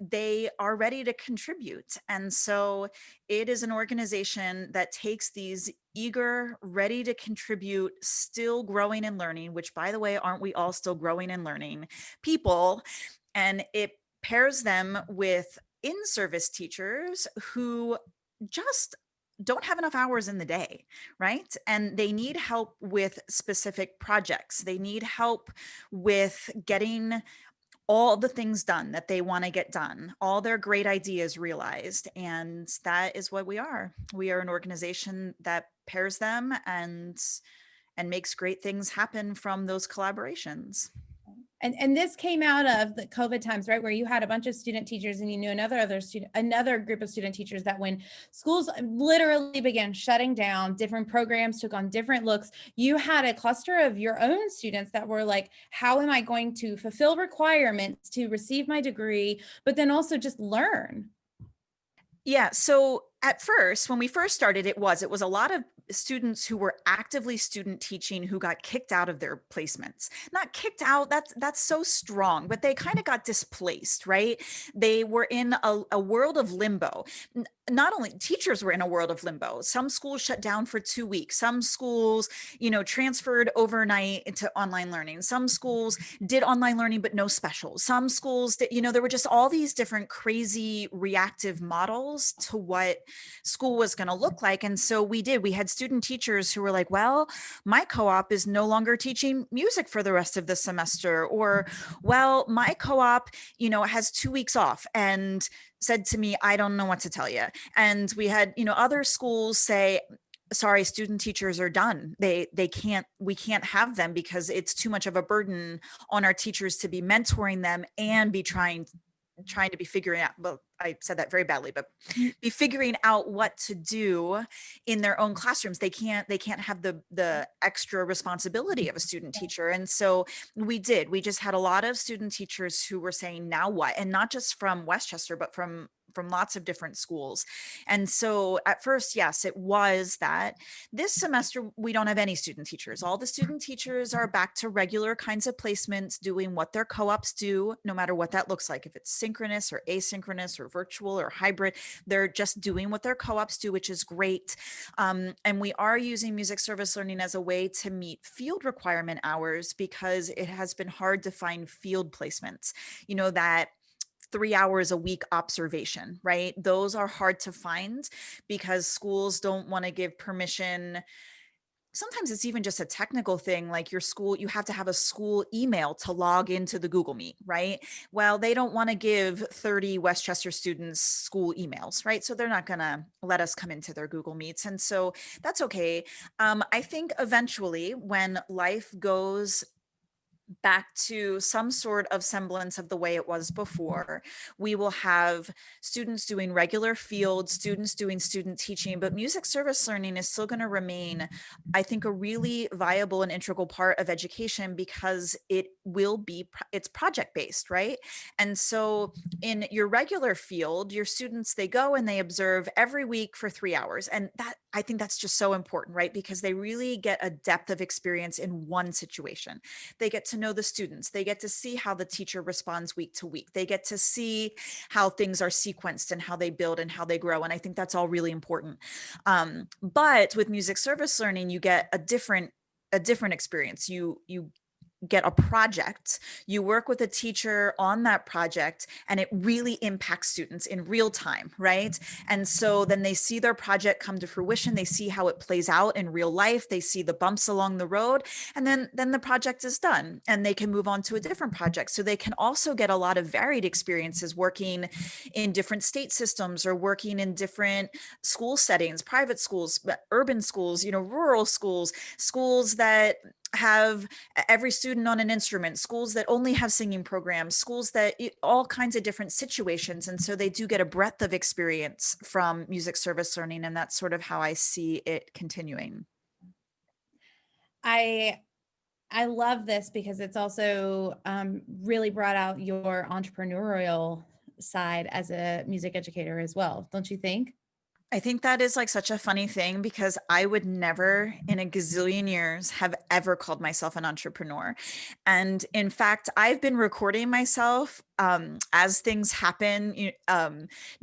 they are ready to contribute. And so it is an organization that takes these eager, ready to contribute, still growing and learning, which, by the way, aren't we all still growing and learning people? And it pairs them with in-service teachers who just don't have enough hours in the day, right? And they need help with specific projects. They need help with getting all the things done that they want to get done, all their great ideas realized. And that is what we are. We are an organization that pairs them and makes great things happen from those collaborations. And this came out of the COVID times, right? Where you had a bunch of student teachers and you knew another group of student teachers, that when schools literally began shutting down, different programs took on different looks. You had a cluster of your own students that were like, how am I going to fulfill requirements to receive my degree, but then also just learn? Yeah. So at first, when we first started, it was a lot of students who were actively student teaching who got kicked out of their placements. Not kicked out, that's so strong, but they kind of got displaced, right? They were in a world of limbo. Not only teachers were in a world of limbo. Some schools shut down for 2 weeks. Some schools, transferred overnight into online learning. Some schools did online learning, but no specials. Some schools did, there were just all these different crazy reactive models to what school was going to look like. And so we had student teachers who were like, well, my co-op is no longer teaching music for the rest of the semester, or, well, my co-op, has 2 weeks off and said to me, I don't know what to tell you. And we had, other schools say, sorry, student teachers are done. We can't have them because it's too much of a burden on our teachers to be mentoring them and be trying to be figuring out, well, I said that very badly, but be figuring out what to do in their own classrooms. They can't have the extra responsibility of a student teacher. And so we just had a lot of student teachers who were saying, now what? And not just from Westchester, but from lots of different schools. And so at first, yes, it was that. This semester, we don't have any student teachers. All the student teachers are back to regular kinds of placements, doing what their co-ops do, no matter what that looks like. If it's synchronous or asynchronous or virtual or hybrid, they're just doing what their co-ops do, which is great. And we are using music service learning as a way to meet field requirement hours, because it has been hard to find field placements, that 3 hours a week observation, right? Those are hard to find because schools don't want to give permission. Sometimes it's even just a technical thing, like your school, you have to have a school email to log into the Google Meet, right? Well, they don't want to give 30 Westchester students school emails, right? So they're not going to let us come into their Google Meets. And so that's okay. I think eventually, when life goes back to some sort of semblance of the way it was before, we will have students doing regular field, students doing student teaching, but music service learning is still going to remain, I think, a really viable and integral part of education, because it's project based, right? And so in your regular field, your students, they go and they observe every week for 3 hours. And that, I think that's just so important, right? Because they really get a depth of experience in one situation. They get to know the students. They get to see how the teacher responds week to week. They get to see how things are sequenced and how they build and how they grow. And I think that's all really important. But with music service learning, you get a different experience. You get a project, you work with a teacher on that project, and it really impacts students in real time, right? And so then they see their project come to fruition, they see how it plays out in real life, they see the bumps along the road, and then the project is done and they can move on to a different project. So they can also get a lot of varied experiences working in different state systems, or working in different school settings, private schools, urban schools, rural schools, schools that have every student on an instrument, schools that only have singing programs, schools that all kinds of different situations. And so they do get a breadth of experience from music service learning. And that's sort of how I see it continuing. I love this because it's also really brought out your entrepreneurial side as a music educator as well, don't you think? I think that is like such a funny thing, because I would never in a gazillion years have ever called myself an entrepreneur. And in fact, I've been recording myself as things happen,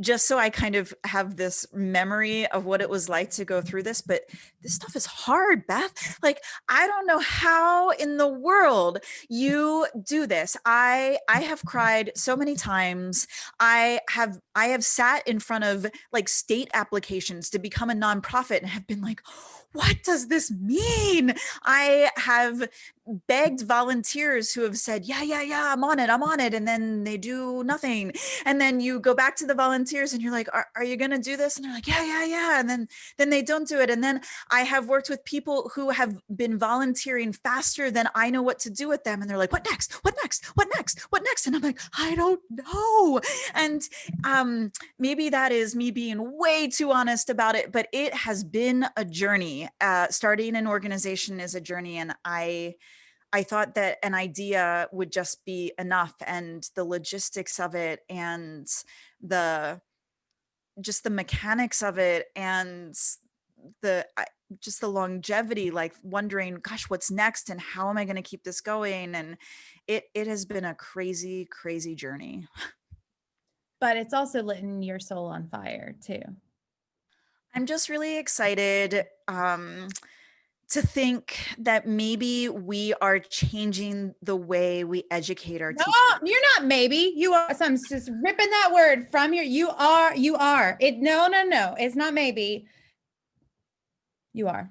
just so I kind of have this memory of what it was like to go through this. But this stuff is hard, Beth. Like, I don't know how in the world you do this. I have cried so many times. I have sat in front of like state applications to become a nonprofit and have been like, what does this mean? I have begged volunteers who have said, yeah, I'm on it. And then they do nothing. And then you go back to the volunteers and you're like, are you going to do this? And they're like, yeah. And then they don't do it. And then I have worked with people who have been volunteering faster than I know what to do with them. And they're like, what next? And I'm like, I don't know. And maybe that is me being way too honest about it, but it has been a journey. Starting an organization is a journey. And I thought that an idea would just be enough, and the logistics of it and just the mechanics of it and just the longevity, like wondering, gosh, what's next and how am I going to keep this going? And it has been a crazy, crazy journey. But it's also lit your soul on fire too. I'm just really excited to think that maybe we are changing the way we educate our teachers. No, you're not maybe. You are. So I'm just ripping that word from you are. No. It's not maybe. You are.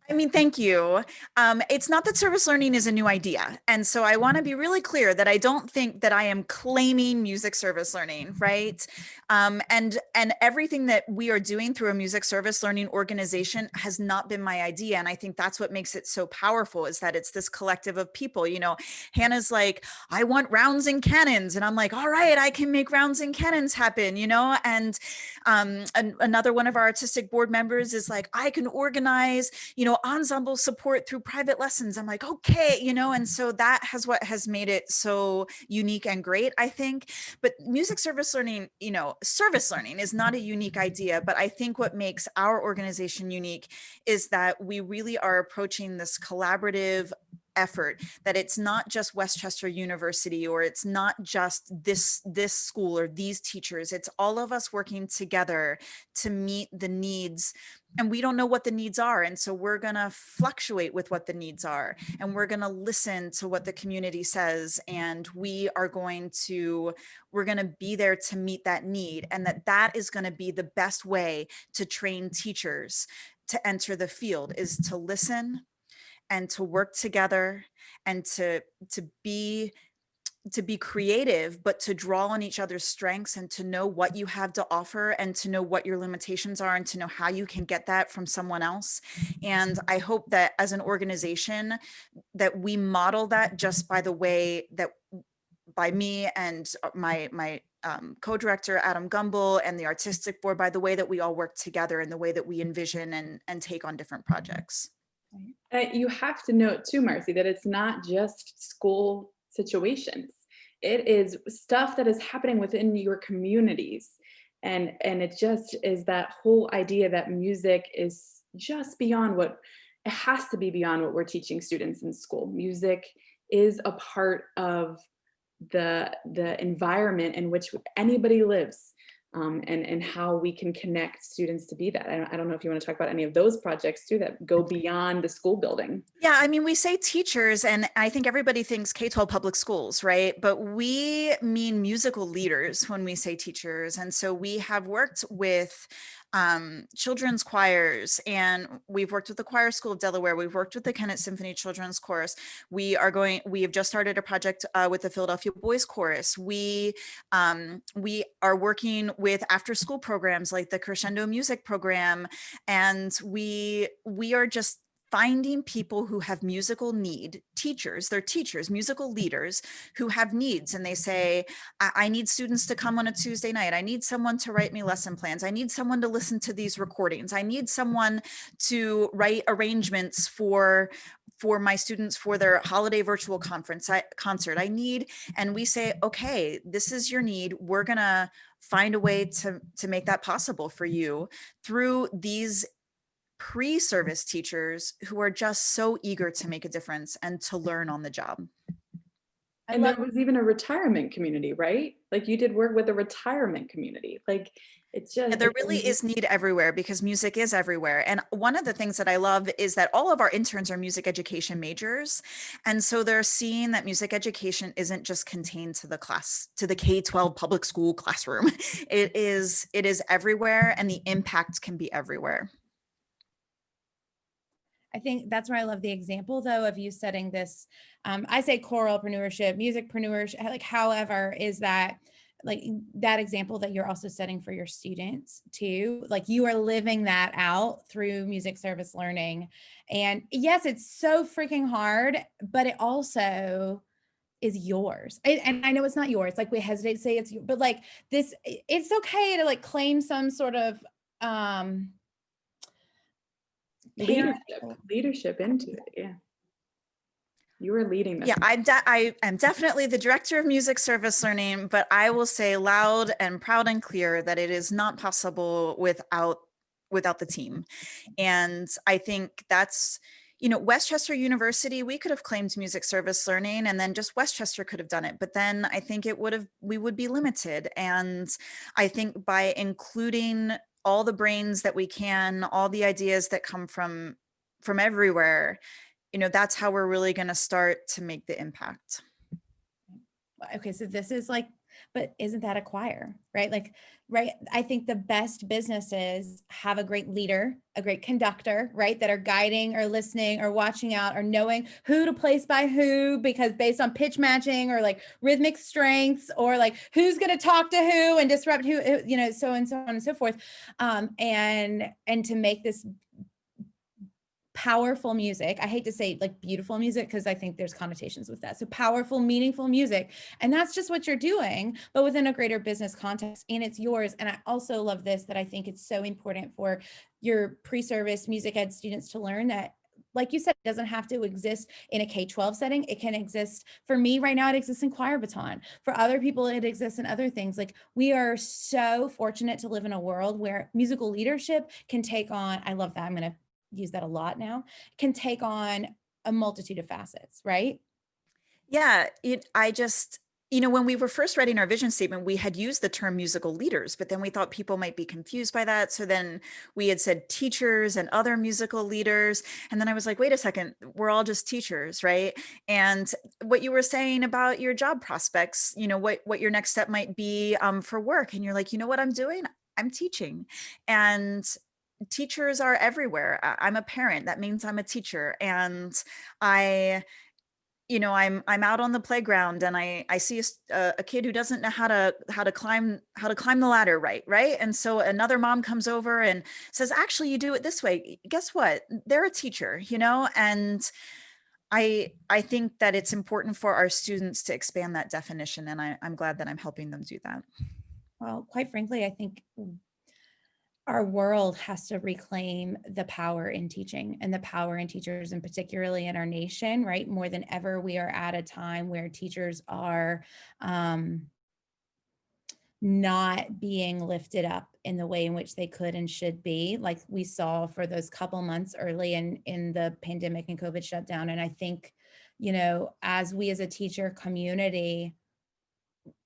I mean, thank you. It's not that service learning is a new idea. And so I want to be really clear that I don't think that I am claiming music service learning, right? And everything that we are doing through a music service learning organization has not been my idea. And I think that's what makes it so powerful, is that it's this collective of people. Hannah's like, I want rounds and cannons. And I'm like, all right, I can make rounds and cannons happen, and another one of our artistic board members is like, I can organize, ensemble support through private lessons. I'm like, okay, and so that has what has made it so unique and great, I think. But music service learning, service learning is not a unique idea, but I think what makes our organization unique is that we really are approaching this collaborative effort, that it's not just Westchester University, or it's not just this school or these teachers. It's all of us working together to meet the needs, and we don't know what the needs are, and so we're going to fluctuate with what the needs are, and we're going to listen to what the community says, and we're going to be there to meet that need, and that is going to be the best way to train teachers to enter the field, is to listen and to work together, and to be creative, but to draw on each other's strengths, and to know what you have to offer, and to know what your limitations are, and to know how you can get that from someone else. And I hope that as an organization that we model that, just by the way that, by me and my co-director Adam Gumbel and the artistic board, by the way that we all work together, and the way that we envision and take on different projects. You have to note too, Marci, that it's not just school situations. It is stuff that is happening within your communities. And it just is that whole idea that music is just beyond it has to be beyond what we're teaching students in school. Music is a part of the environment in which anybody lives. And how we can connect students to be that. I don't know if you want to talk about any of those projects too that go beyond the school building. Yeah, I mean, we say teachers, and I think everybody thinks K-12 public schools, right? But we mean musical leaders when we say teachers. And so we have worked with children's choirs, and we've worked with the Choir School of Delaware. We've worked with the Kennett Symphony Children's Chorus. We have just started a project with the Philadelphia Boys Chorus. We are working with after school programs like the Crescendo Music Program. And we are just finding people who have musical need, they're teachers, musical leaders who have needs. And they say, I need students to come on a Tuesday night. I need someone to write me lesson plans. I need someone to listen to these recordings. I need someone to write arrangements for my students for their holiday virtual concert. And we say, okay, this is your need. We're gonna find a way to make that possible for you through these pre-service teachers who are just so eager to make a difference and to learn on the job. And there was even a retirement community, right? Like you did work with a retirement community. Like it's just, there really is need everywhere, because music is everywhere. And one of the things that I love is that all of our interns are music education majors. And so they're seeing that music education isn't just contained to the K-12 public school classroom. It is everywhere, and the impact can be everywhere. I think that's where I love the example, though, of you setting this, I say choralpreneurship, musicpreneurship, like however, is that like that example that you're also setting for your students too. Like you are living that out through music service learning. And yes, it's so freaking hard, but it also is yours. And I know it's not yours. Like we hesitate to say it's you, but like this, it's okay to like claim some sort of, leadership into it. Yeah, you were leading this. Yeah, I am definitely the director of music service learning, but I will say loud and proud and clear that it is not possible without the team. And I think that's, Westchester University, we could have claimed music service learning, and then just Westchester could have done it. But then I think we would be limited. And I think by including all the brains that we can, all the ideas that come from everywhere, that's how we're really going to start to make the impact. Okay, so this is like, but isn't that a choir, right? Like, right. I think the best businesses have a great leader, a great conductor, right? That are guiding or listening or watching out or knowing who to place by who, because based on pitch matching or like rhythmic strengths, or like who's going to talk to who and disrupt who, so and so on and so forth. And to make this powerful music. I hate to say like beautiful music, because I think there's connotations with that. So powerful, meaningful music. And that's just what you're doing, but within a greater business context, and it's yours. And I also love this, that I think it's so important for your pre-service music ed students to learn, that like you said, it doesn't have to exist in a K-12 setting. It can exist, for me right now, it exists in choir baton. For other people, it exists in other things. Like, we are so fortunate to live in a world where musical leadership can take on, I love that, I'm going to use that a lot now, can take on a multitude of facets, right? Yeah, I just, when we were first writing our vision statement, we had used the term musical leaders, but then we thought people might be confused by that. So then we had said teachers and other musical leaders. And then I was like, wait a second, we're all just teachers, right? And what you were saying about your job prospects, what your next step might be for work. And you're like, you know what I'm doing? I'm teaching. And teachers are everywhere. I'm a parent. That means I'm a teacher. And I I'm out on the playground and I see a kid who doesn't know how to climb the ladder, right? And so another mom comes over and says, actually, you do it this way. Guess what? They're a teacher, and I think that it's important for our students to expand that definition, and I'm glad that I'm helping them do that. Well, quite frankly, I think our world has to reclaim the power in teaching and the power in teachers, and particularly in our nation, right? More than ever, we are at a time where teachers are not being lifted up in the way in which they could and should be, like we saw for those couple months early in the pandemic and COVID shutdown. And I think, as we as a teacher community,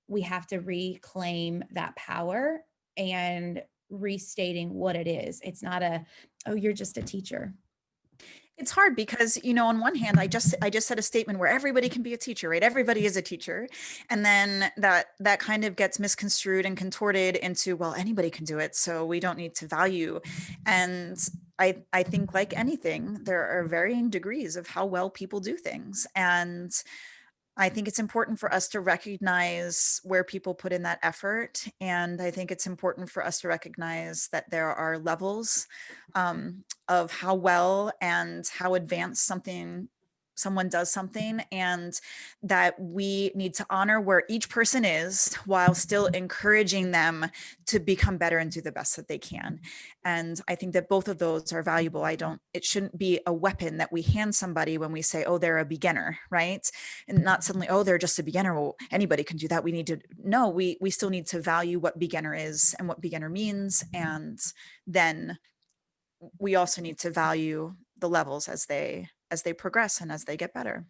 we have to reclaim that power and restating what it is. It's not oh, you're just a teacher. It's hard because, on one hand, I just said a statement where everybody can be a teacher, right? Everybody is a teacher. And then that kind of gets misconstrued and contorted into, well, anybody can do it, so we don't need to value. And I think, like anything, there are varying degrees of how well people do things. And I think it's important for us to recognize where people put in that effort. And I think it's important for us to recognize that there are levels of how well and how advanced someone does something, and that we need to honor where each person is while still encouraging them to become better and do the best that they can. And I think that both of those are valuable. It shouldn't be a weapon that we hand somebody when we say, oh, they're a beginner, right? And not suddenly, oh, they're just a beginner. Well, anybody can do that. We still need to value what beginner is and what beginner means. And then we also need to value the levels as they progress and as they get better.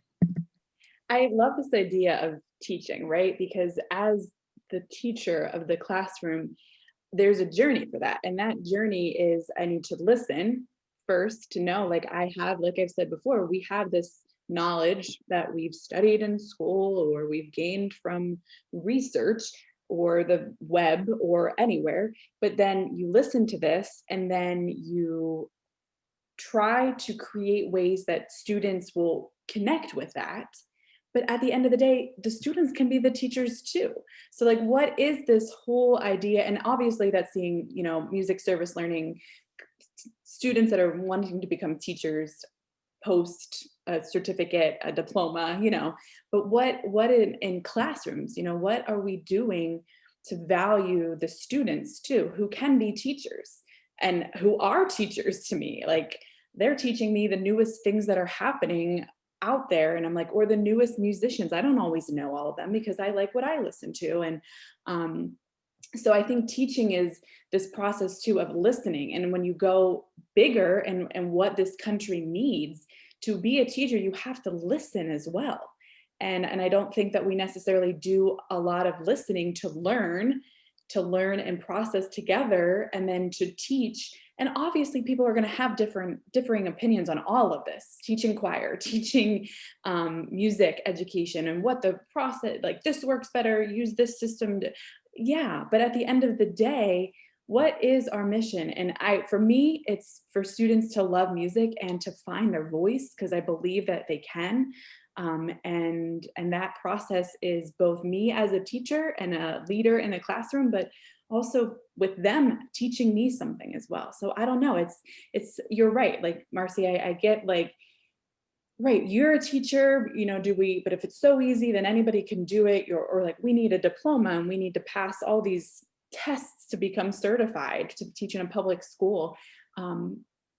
I love this idea of teaching, right? Because as the teacher of the classroom, there's a journey for that. And that journey is, I need to listen first to know, like I've said before, we have this knowledge that we've studied in school or we've gained from research or the web or anywhere, but then you listen to this and then you try to create ways that students will connect with that. But at the end of the day, the students can be the teachers too. So like, what is this whole idea? And obviously that's seeing, music service learning students that are wanting to become teachers post a certificate, a diploma, but what in classrooms, what are we doing to value the students too, who can be teachers and who are teachers to me? Like, they're teaching me the newest things that are happening out there. And I'm like, or the newest musicians. I don't always know all of them because I like what I listen to. And so I think teaching is this process too of listening. And when you go bigger and what this country needs, to be a teacher, you have to listen as well. And I don't think that we necessarily do a lot of listening to learn and process together and then to teach. And obviously people are going to have differing opinions on all of this, teaching choir, teaching music education, and what the process, like this works better, use this system. But at the end of the day, what is our mission? And for me, it's for students to love music and to find their voice, because I believe that they can. And that process is both me as a teacher and a leader in the classroom, but also with them teaching me something as well. So I don't know, it's you're right. Like Marci, I get like, right, you're a teacher, but if it's so easy, then anybody can do it. Or like, we need a diploma and we need to pass all these tests to become certified to teach in a public school.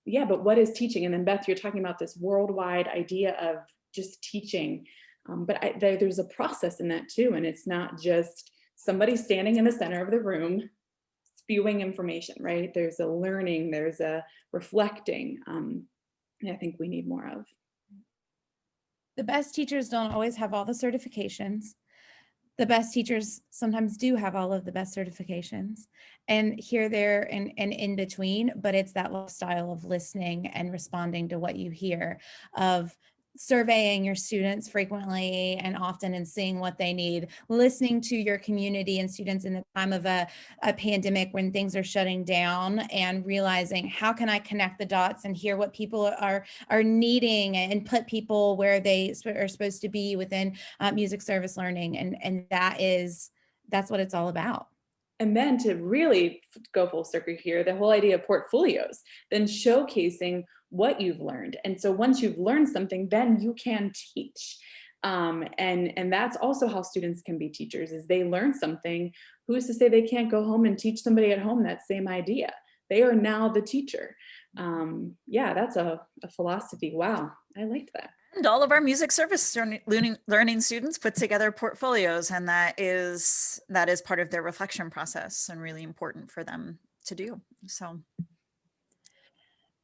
yeah, but what is teaching? And then Beth, you're talking about this worldwide idea of just teaching. But there's a process in that too. And it's not just somebody standing in the center of the room spewing information, right? There's a learning, there's a reflecting. I think we need more of. The best teachers don't always have all the certifications. The best teachers sometimes do have all of the best certifications, and here, there, and in between, but it's that lifestyle of listening and responding to what you hear, of surveying your students frequently and often and seeing what they need, listening to your community and students in the time of a pandemic when things are shutting down, and realizing how can I connect the dots and hear what people are needing and put people where they are supposed to be within music service learning. And that's what it's all about. And then to really go full circle here, the whole idea of portfolios, then showcasing what you've learned. And so once you've learned something, then you can teach. And that's also how students can be teachers, is they learn something. Who's to say they can't go home and teach somebody at home that same idea? They are now the teacher. Yeah, that's a philosophy. Wow, I liked that. And all of our music service learning students put together portfolios, and that is part of their reflection process and really important for them to do. So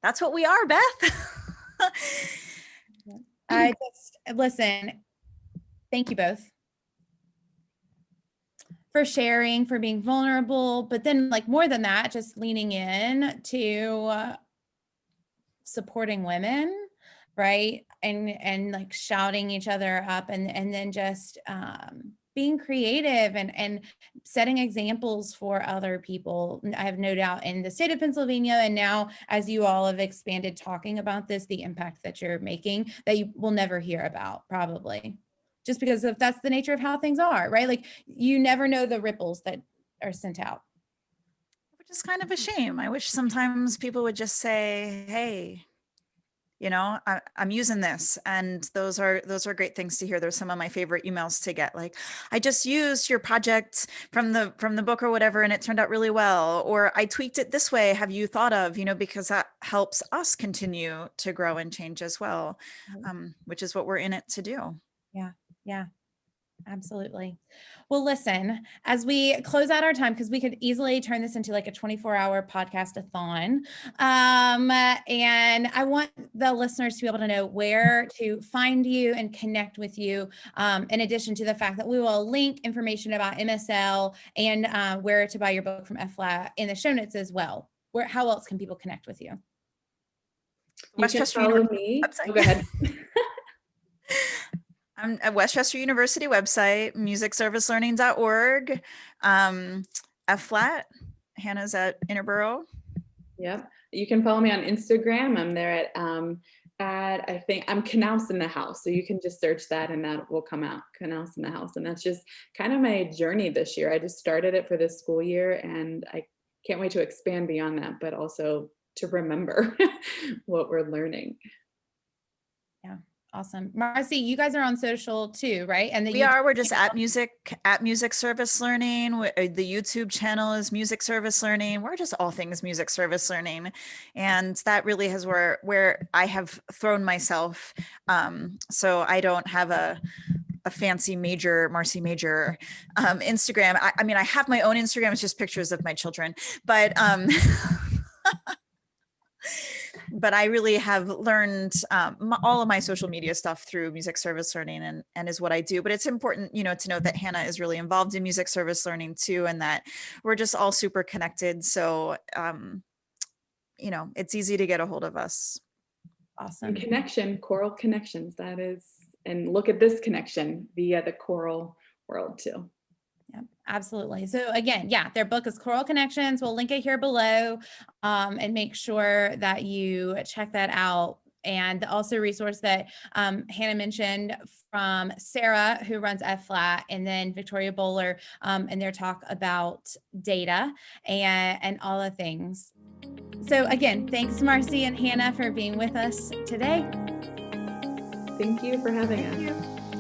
that's what we are, Beth. Listen, thank you both for sharing, for being vulnerable, but then like more than that, just leaning in to supporting women, right? And like shouting each other up, and then just being creative and setting examples for other people. I have no doubt in the state of Pennsylvania, and now as you all have expanded talking about this, the impact that you're making that you will never hear about, probably, just because if that's the nature of how things are, right? Like you never know the ripples that are sent out. Which is kind of a shame. I wish sometimes people would just say, hey, you know, I'm using this. And those are great things to hear. Those are some of my favorite emails to get, like, I just used your project from the book or whatever, and it turned out really well. Or I tweaked it this way. Have you thought of, because that helps us continue to grow and change as well, which is what we're in it to do. Yeah. Absolutely. Well, listen, as we close out our time, because we could easily turn this into like a 24-hour podcast-a-thon. And I want the listeners to be able to know where to find you and connect with you. In addition to the fact that we will link information about MSL and where to buy your book from F-Flat in the show notes as well. How else can people connect with you? Westchester follow me. website. Oh, go ahead. I'm at Westchester University website, musicservicelearning.org. F-Flat, Hannah's at Interborough. Yep. You can follow me on Instagram. I'm there at I think I'm Knauss in the house. So you can just search that and that will come out, Knauss in the house. And that's just kind of my journey this year. I just started it for this school year, and I can't wait to expand beyond that, but also to remember what we're learning. Yeah. Awesome. Marci, you guys are on social too, right? And we're just at music service learning. The YouTube channel is music service learning. We're just all things music service learning. And that really is where I have thrown myself. So I don't have a fancy major, Marci Major Instagram. I mean, I have my own Instagram. It's just pictures of my children, but but I really have learned all of my social media stuff through music service learning and is what I do. But it's important, to note that Hannah is really involved in music service learning too, and that we're just all super connected. So, it's easy to get a hold of us. Awesome. And connection, Choral Connections, that is, and look at this connection via the choral world too. Yeah, absolutely. So again, their book is Choral Connections. We'll link it here below and make sure that you check that out. And also a resource that Hannah mentioned from Sarah, who runs F-Flat, and then Victoria Bowler and their talk about data and all the things. So again, thanks Marci and Hannah for being with us today. Thank you for having us. Thank you.